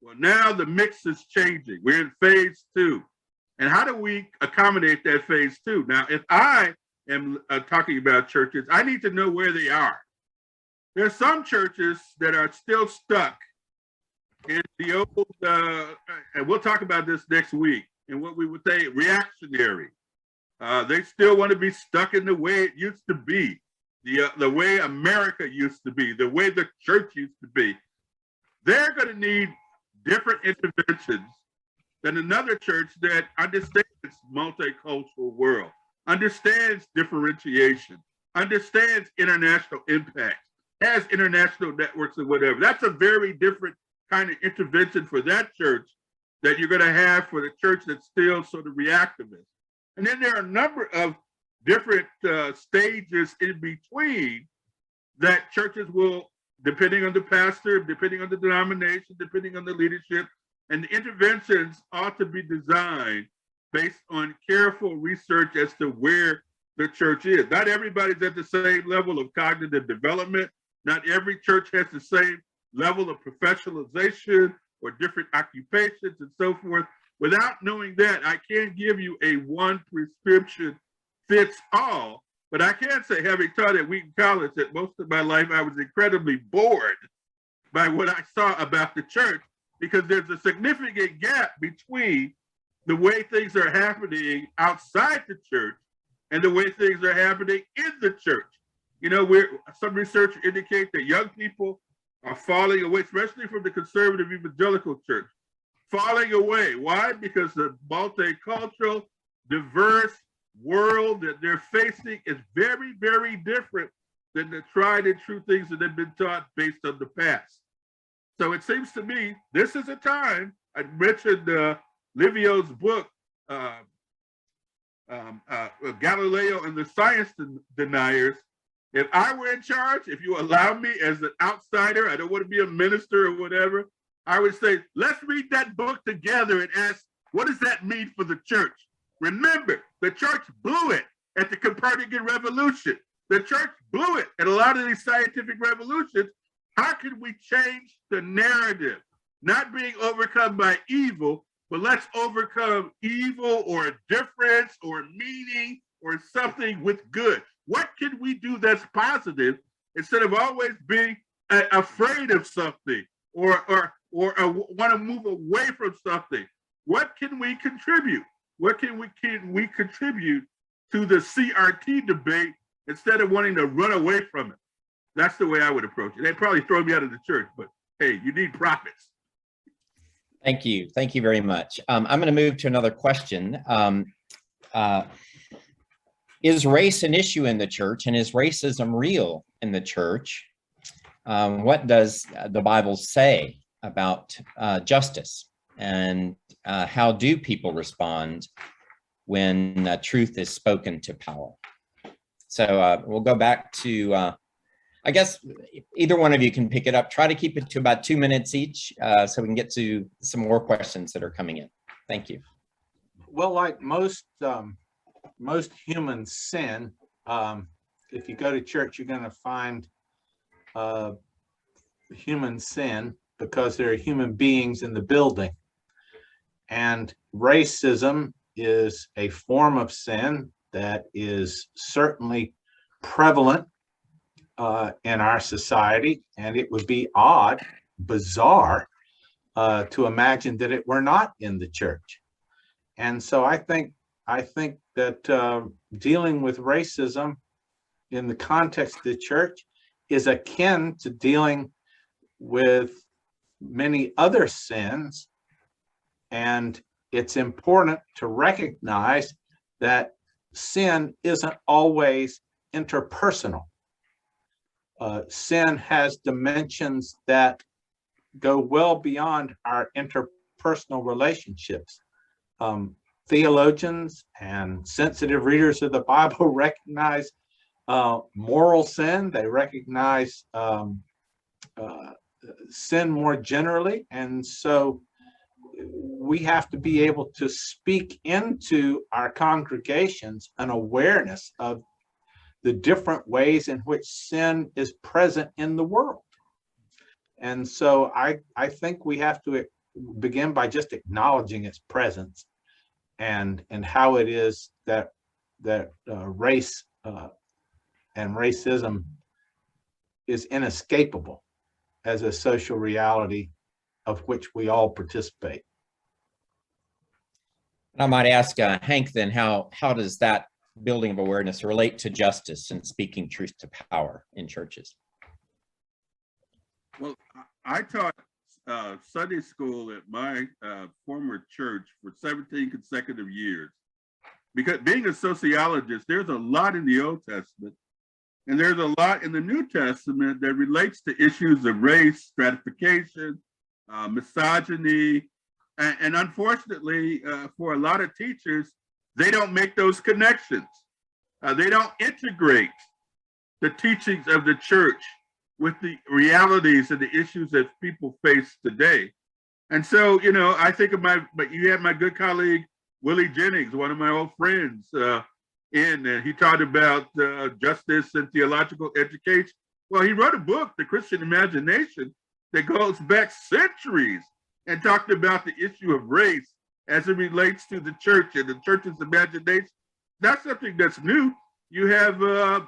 Speaker 4: Well, now the mix is changing. We're in phase 2. And how do we accommodate that phase 2? Now, if I am talking about churches, I need to know where they are. There are some churches that are still stuck in the old, and we'll talk about this next week, in what we would say reactionary. They still want to be stuck in the way it used to be, the way America used to be, the way the church used to be. They're going to need different interventions than another church that understands multicultural world, understands differentiation, understands international impact, has international networks and whatever. That's a very different kind of intervention for that church that you're going to have for the church that's still sort of reactivist. And then there are a number of different stages in between that churches will, depending on the pastor, depending on the denomination, depending on the leadership, and the interventions ought to be designed based on careful research as to where the church is. Not everybody's at the same level of cognitive development. Not every church has the same level of professionalization or different occupations and so forth. Without knowing that, I can't give you a one prescription fits all, but I can say, having taught at Wheaton College, that most of my life I was incredibly bored by what I saw about the church, because there's a significant gap between the way things are happening outside the church and the way things are happening in the church. You know, some research indicates that young people are falling away, especially from the conservative evangelical church, falling away. Why? Because the multicultural, diverse world that they're facing is very, very different than the tried and true things that have been taught based on the past. So it seems to me this is a time. I mentioned Livio's book, Galileo and the Science Deniers. If I were in charge, if you allow me as an outsider, I don't want to be a minister or whatever, I would say, let's read that book together and ask, what does that mean for the church? Remember, the church blew it at the Copernican Revolution. The church blew it at a lot of these scientific revolutions. How can we change the narrative? Not being overcome by evil, but let's overcome evil or difference or meaning or something with good. What can we do that's positive instead of always being afraid of something or want to move away from something? What can we contribute? What can we contribute to the CRT debate instead of wanting to run away from it? That's the way I would approach it. They'd probably throw me out of the church, but hey, you need prophets.
Speaker 1: Thank you. Thank you very much. I'm going to move to another question. Is race an issue in the church, and is racism real in the church? What does the Bible say about justice, and how do people respond when truth is spoken to power? So we'll go back to I guess either one of you can pick it up. Try to keep it to about 2 minutes each, so we can get to some more questions that are coming in. Thank you.
Speaker 5: Well, like most humans sin. If you go to church, you're going to find human sin because there are human beings in the building. And racism is a form of sin that is certainly prevalent in our society, and it would be odd, bizarre, to imagine that it were not in the church. And so I think that dealing with racism in the context of the church is akin to dealing with many other sins. And it's important to recognize that sin isn't always interpersonal. Sin has dimensions that go well beyond our interpersonal relationships. Theologians and sensitive readers of the Bible recognize moral sin. They recognize sin more generally. And so we have to be able to speak into our congregations an awareness of the different ways in which sin is present in the world. And so I think we have to begin by just acknowledging its presence and how it is that race and racism is inescapable as a social reality of which we all participate.
Speaker 1: I might ask Hank then, how does that building of awareness relate to justice and speaking truth to power in churches?
Speaker 4: Well, I taught Sunday school at my former church for 17 consecutive years. Because being a sociologist, there's a lot in the Old Testament and there's a lot in the New Testament that relates to issues of race, stratification, misogyny, and unfortunately, for a lot of teachers, they don't make those connections. They don't integrate the teachings of the church with the realities and the issues that people face today. And so, you know, I think of but you had my good colleague, Willie Jennings, one of my old friends, and he talked about justice and theological education. Well, he wrote a book, The Christian Imagination, that goes back centuries and talked about the issue of race as it relates to the church and the church's imagination. That's something that's new. You have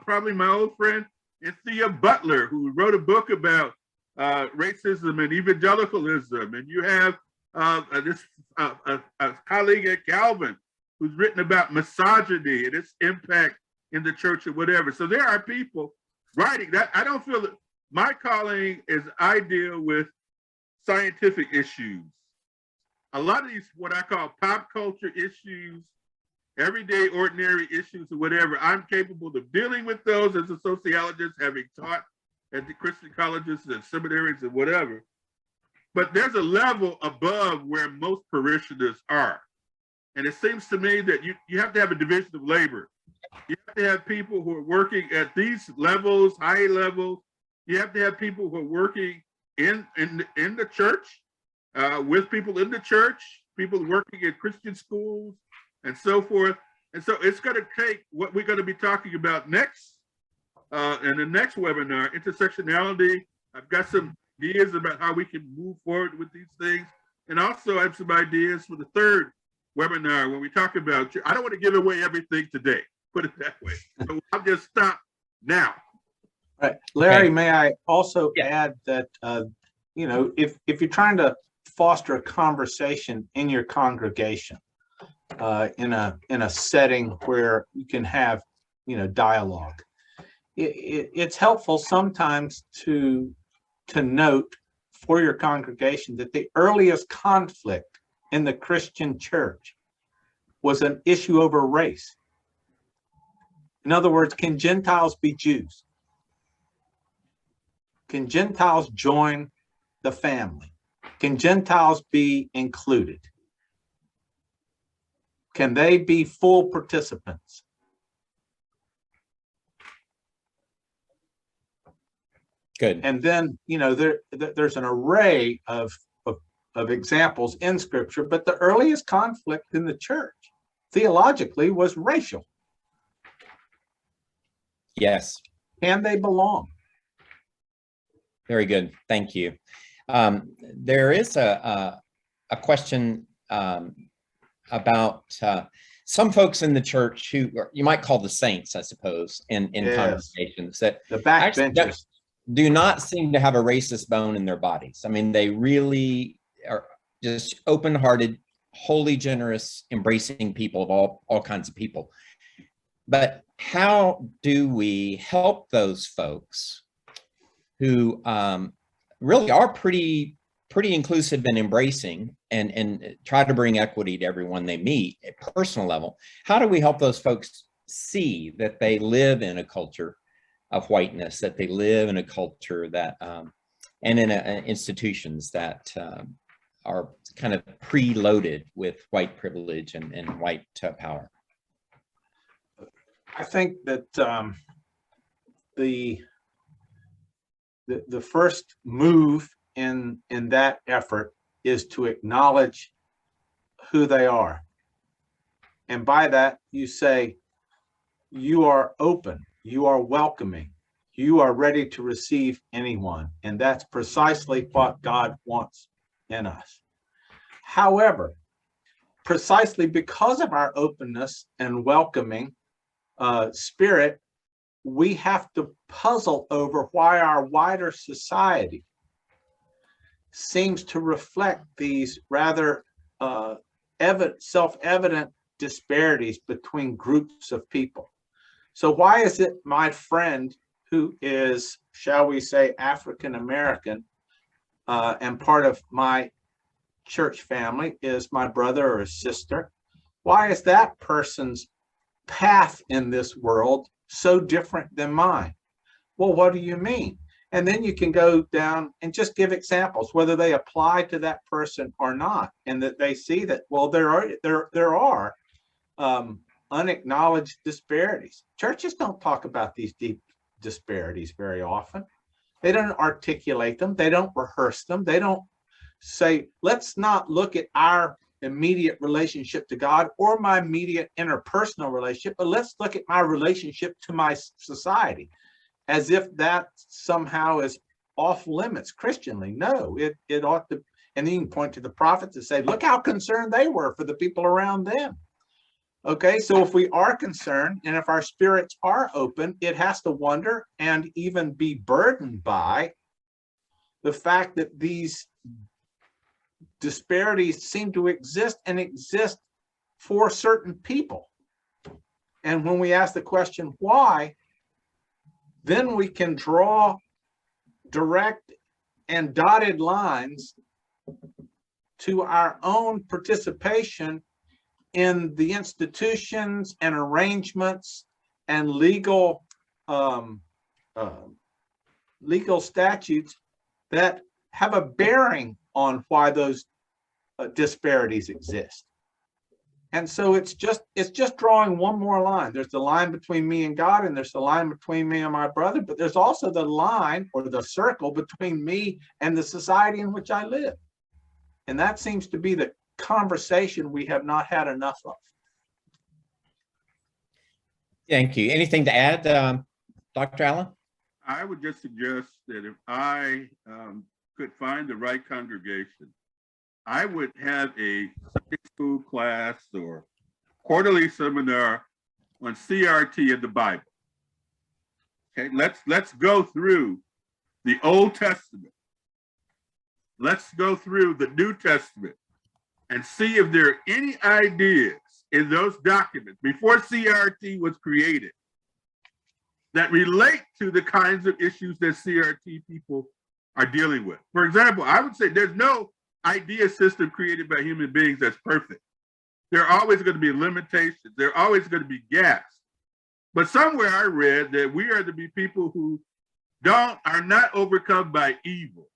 Speaker 4: probably my old friend, Anthea Butler, who wrote a book about racism and evangelicalism. And you have a colleague at Calvin who's written about misogyny and its impact in the church or whatever. So there are people writing that. I don't feel that my calling is I deal with scientific issues. A lot of these, what I call pop culture issues, everyday ordinary issues or whatever, I'm capable of dealing with those as a sociologist, having taught at the Christian colleges and seminaries and whatever. But there's a level above where most parishioners are. And it seems to me that you have to have a division of labor. You have to have people who are working at these levels, high levels. You have to have people who are working in the church, with people in the church, people working in Christian schools and so forth. And so it's going to take what we're going to be talking about next, in the next webinar, intersectionality. I've got some ideas about how we can move forward with these things. And also I have some ideas for the third webinar when we talk about, I don't want to give away everything today, put it that way. So I'll just stop now.
Speaker 5: Right. Larry,
Speaker 1: Okay.
Speaker 5: may I also
Speaker 1: Yeah.
Speaker 5: add that, you know, if you're trying to foster a conversation in your congregation, in a setting where you can have, you know, dialogue, it's helpful sometimes to note for your congregation that the earliest conflict in the Christian church was an issue over race. In other words, can Gentiles be Jews? Can Gentiles join the family? Can Gentiles be included? Can they be full participants?
Speaker 1: Good.
Speaker 5: And then, there's an array of examples in Scripture, but the earliest conflict in the church theologically was racial.
Speaker 1: Yes.
Speaker 5: Can they belong?
Speaker 1: Very good. Thank you. There is a question about some folks in the church who you might call the saints, I suppose, in
Speaker 5: Yes.
Speaker 1: conversations that
Speaker 5: The
Speaker 1: actually
Speaker 5: backbenchers.
Speaker 1: do not seem to have a racist bone in their bodies. I mean, they really are just open-hearted, wholly generous, embracing people of all kinds of people. But how do we help those folks who really are pretty inclusive and embracing and try to bring equity to everyone they meet at personal level? How do we help those folks see that they live in a culture of whiteness, that they live in a culture that, and in institutions that are kind of preloaded with white privilege and white power?
Speaker 5: I think that the first move in that effort is to acknowledge who they are. And by that, you say, you are open, you are welcoming, you are ready to receive anyone. And that's precisely what God wants in us. However, precisely because of our openness and welcoming spirit, we have to puzzle over why our wider society seems to reflect these rather self-evident disparities between groups of people. So why is it my friend who is, shall we say, African American and part of my church family is my brother or sister? Why is that person's path in this world so different than mine? Well, what do you mean? And then you can go down and just give examples, whether they apply to that person or not, and that they see that, well, there are unacknowledged disparities. Churches don't talk about these deep disparities very often. They don't articulate them. They don't rehearse them. They don't say, let's not look at our immediate relationship to God or my immediate interpersonal relationship, but let's look at my relationship to my society, as if that somehow is off limits Christianly. No, it ought to. And then you can point to the prophets and say, look how concerned they were for the people around them. Okay, so if we are concerned and if our spirits are open, it has to wonder and even be burdened by the fact that these disparities seem to exist and exist for certain people. And when we ask the question, why, then we can draw direct and dotted lines to our own participation in the institutions and arrangements and legal statutes that have a bearing on why those disparities exist. And so it's just drawing one more line. There's the line between me and God, and there's the line between me and my brother, but there's also the line or the circle between me and the society in which I live. And that seems to be the conversation we have not had enough of.
Speaker 1: Thank you. Anything to add, Dr. Allen?
Speaker 4: I would just suggest that if I could find the right congregation, I would have a Sunday school class or quarterly seminar on CRT and the Bible. Okay, let's go through the Old Testament. Let's go through the New Testament and see if there are any ideas in those documents before CRT was created that relate to the kinds of issues that CRT people are dealing with. For example, I would say there's no idea system created by human beings that's perfect. There are always going to be limitations. There are always going to be gaps. But somewhere I read that we are to be people who are not overcome by evil,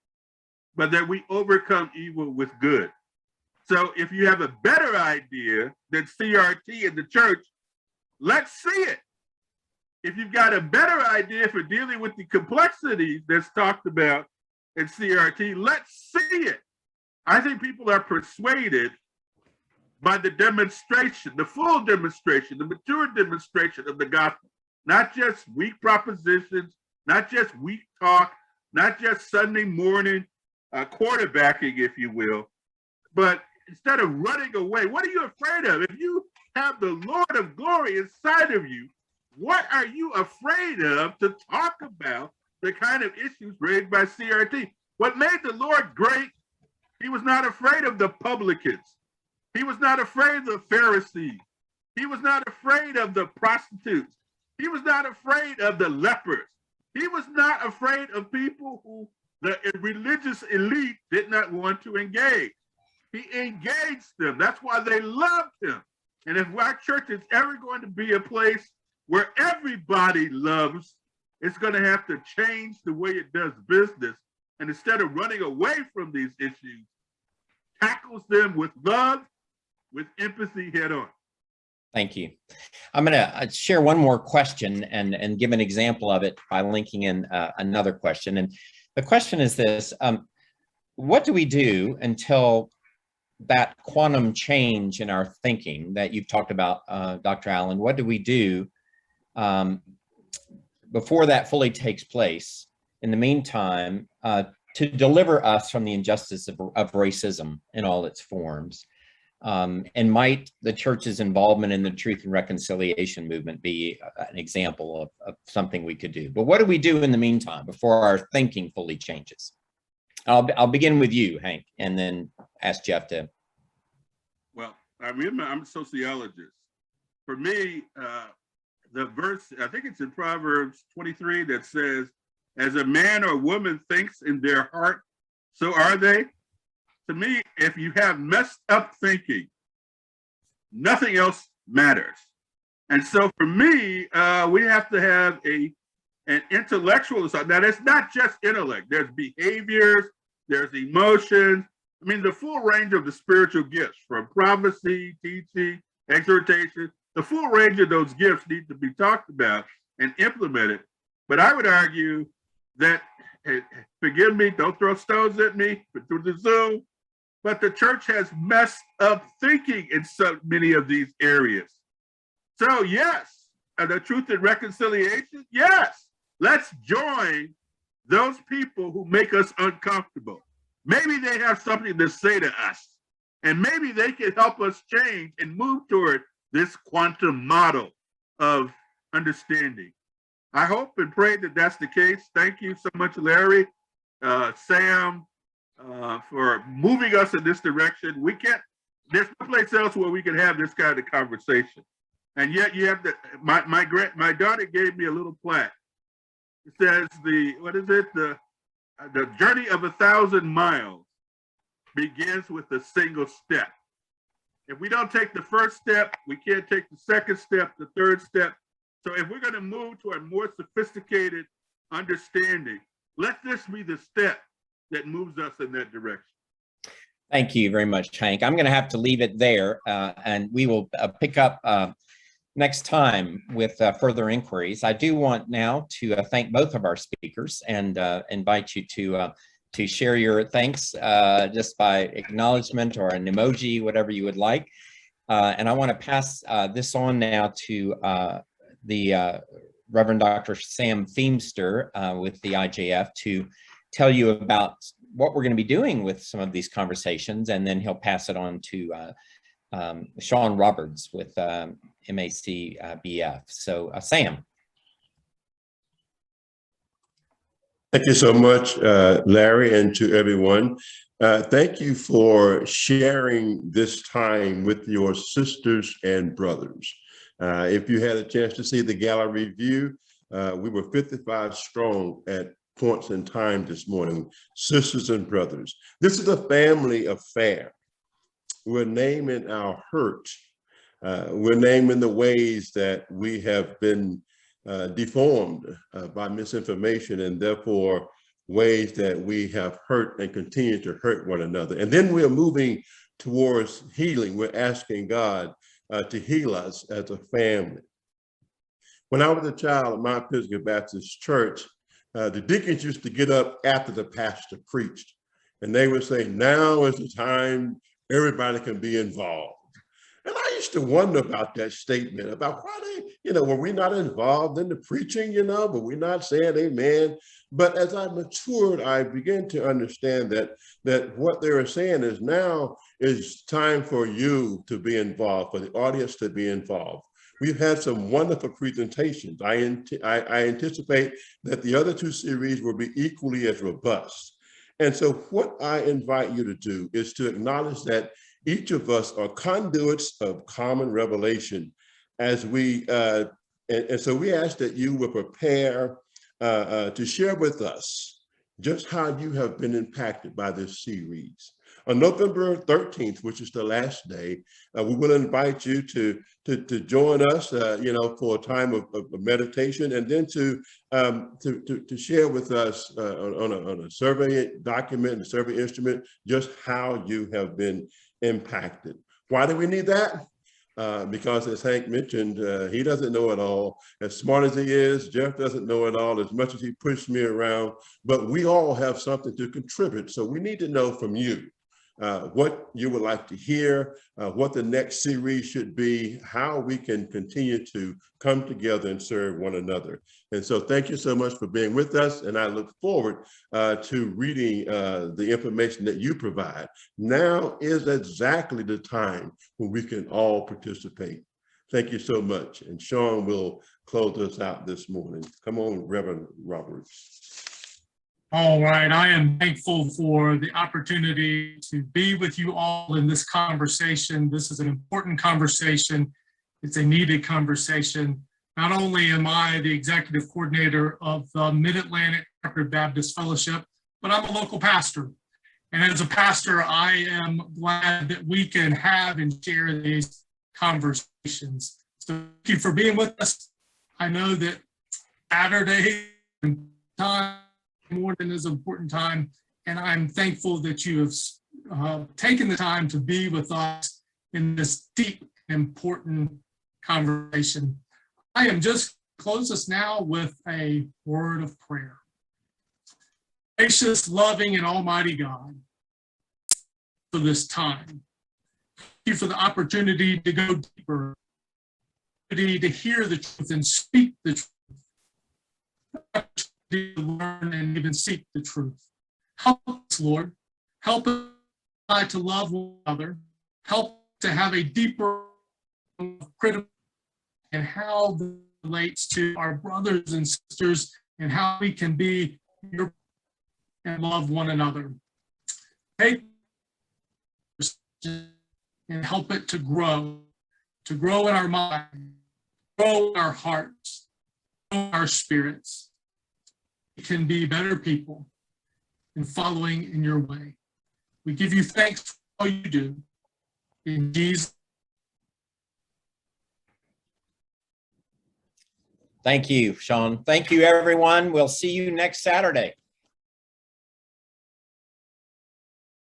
Speaker 4: but that we overcome evil with good. So if you have a better idea than CRT in the church, let's see it. if you've got a better idea for dealing with the complexities that's talked about in CRT, let's see it. I think people are persuaded by the demonstration, the full demonstration, the mature demonstration of the gospel, not just weak propositions, not just weak talk, not just Sunday morning quarterbacking, if you will, but instead of running away, what are you afraid of? If you have the Lord of glory inside of you, what are you afraid of to talk about the kind of issues raised by CRT? What made the Lord great, he was not afraid of the publicans. He was not afraid of the Pharisees. He was not afraid of the prostitutes. He was not afraid of the lepers. He was not afraid of people who the religious elite did not want to engage. He engaged them. That's why they loved him. And if our church is ever going to be a place where everybody loves, it's going to have to change the way it does business. And instead of running away from these issues, tackles them with love, with empathy head on.
Speaker 1: Thank you. I'm going to share one more question and give an example of it by linking in another question. And the question is this: what do we do until that quantum change in our thinking that you've talked about, Dr. Allen? What do we do before that fully takes place? In the meantime, to deliver us from the injustice of racism in all its forms. And might the church's involvement in the Truth and Reconciliation movement be an example of something we could do? But what do we do in the meantime before our thinking fully changes? I'll begin with you, Hank, and then ask Jeff to. Well,
Speaker 4: I'm a sociologist. For me, the verse, I think it's in Proverbs 23 that says, as a man or woman thinks in their heart, so are they. To me, if you have messed up thinking, nothing else matters. And so for me, we have to have an intellectual side. Now, it's not just intellect. There's behaviors, there's emotions. I mean, the full range of the spiritual gifts, from prophecy, teaching, exhortation, the full range of those gifts need to be talked about and implemented. But I would argue that, forgive me, don't throw stones at me through the Zoom, but the church has messed up thinking in so many of these areas. So yes, the Truth and Reconciliation, yes, let's join those people who make us uncomfortable. Maybe they have something to say to us, and maybe they can help us change and move toward this quantum model of understanding. I hope and pray that that's the case. Thank you so much, Larry, Sam, for moving us in this direction. There's no place else where we can have this kind of conversation. And yet you have my daughter gave me a little plaque. It says the journey of 1,000 miles begins with a single step. If we don't take the first step, we can't take the second step, the third step. So if we're going to move to a more sophisticated understanding, let this be the step that moves us in that direction.
Speaker 1: Thank you very much, Hank. I'm going to have to leave it there, and we will pick up next time with further inquiries. I do want now to thank both of our speakers and invite you to share your thanks just by acknowledgement or an emoji, whatever you would like. And I want to pass this on now to the Reverend Dr. Sam Feemster with the IJF to tell you about what we're going to be doing with some of these conversations, and then he'll pass it on to Sean Roberts with MACBF. So Sam.
Speaker 6: Thank you so much, Larry, and to everyone. Thank you for sharing this time with your sisters and brothers. If you had a chance to see the gala review, we were 55 strong at points in time this morning, sisters and brothers. This is a family affair. We're naming our hurt. We're naming the ways that we have been deformed by misinformation, and therefore ways that we have hurt and continue to hurt one another. And then we're moving towards healing. We're asking God to heal us as a family. When I was a child at Mount Pisgah Baptist Church, the deacons used to get up after the pastor preached, and they would say, now is the time everybody can be involved. And I used to wonder about that statement, about why were we not involved in the preaching, but we're not saying amen. But as I matured, I began to understand that what they were saying is now is time for you to be involved, for the audience to be involved. We've had some wonderful presentations. I anticipate that the other two series will be equally as robust. And so what I invite you to do is to acknowledge that each of us are conduits of common revelation as we, and so we ask that you will prepare to share with us just how you have been impacted by this series. On November 13th, which is the last day, we will invite you to join us, for a time of meditation, and then to share with us on a survey document, a survey instrument, just how you have been impacted. Why do we need that? Because as Hank mentioned, he doesn't know it all. As smart as he is, Jeff doesn't know it all as much as he pushed me around, but we all have something to contribute. So we need to know from you what you would like to hear, what the next series should be, how we can continue to come together and serve one another. And so thank you so much for being with us. And I look forward to reading the information that you provide. Now is exactly the time when we can all participate. Thank you so much. And Sean will close us out this morning. Come on, Reverend Roberts.
Speaker 7: All right, I am thankful for the opportunity to be with you all in this conversation. This is an important conversation. It's a needed conversation. Not only am I the executive coordinator of the Mid-Atlantic Baptist Fellowship, but I'm a local pastor. And as a pastor, I am glad that we can have and share these conversations. So thank you for being with us. I know that Saturday time morning is an important time, and I'm thankful that you have taken the time to be with us in this deep, important conversation. I am just close us now with a word of prayer. Gracious, loving, and almighty God, for this time, thank you for the opportunity to go deeper, to hear the truth and speak the truth, to learn and even seek the truth. Help us, Lord. Help us to love one another. Help to have a deeper critical and how that relates to our brothers and sisters and how we can be your and love one another. Take and help it to grow in our mind, grow in our hearts, grow in our spirits. We can be better people in following in your way. We give you thanks for all you do. In Jesus.
Speaker 1: Thank you, Sean. Thank you, everyone. We'll see you next Saturday.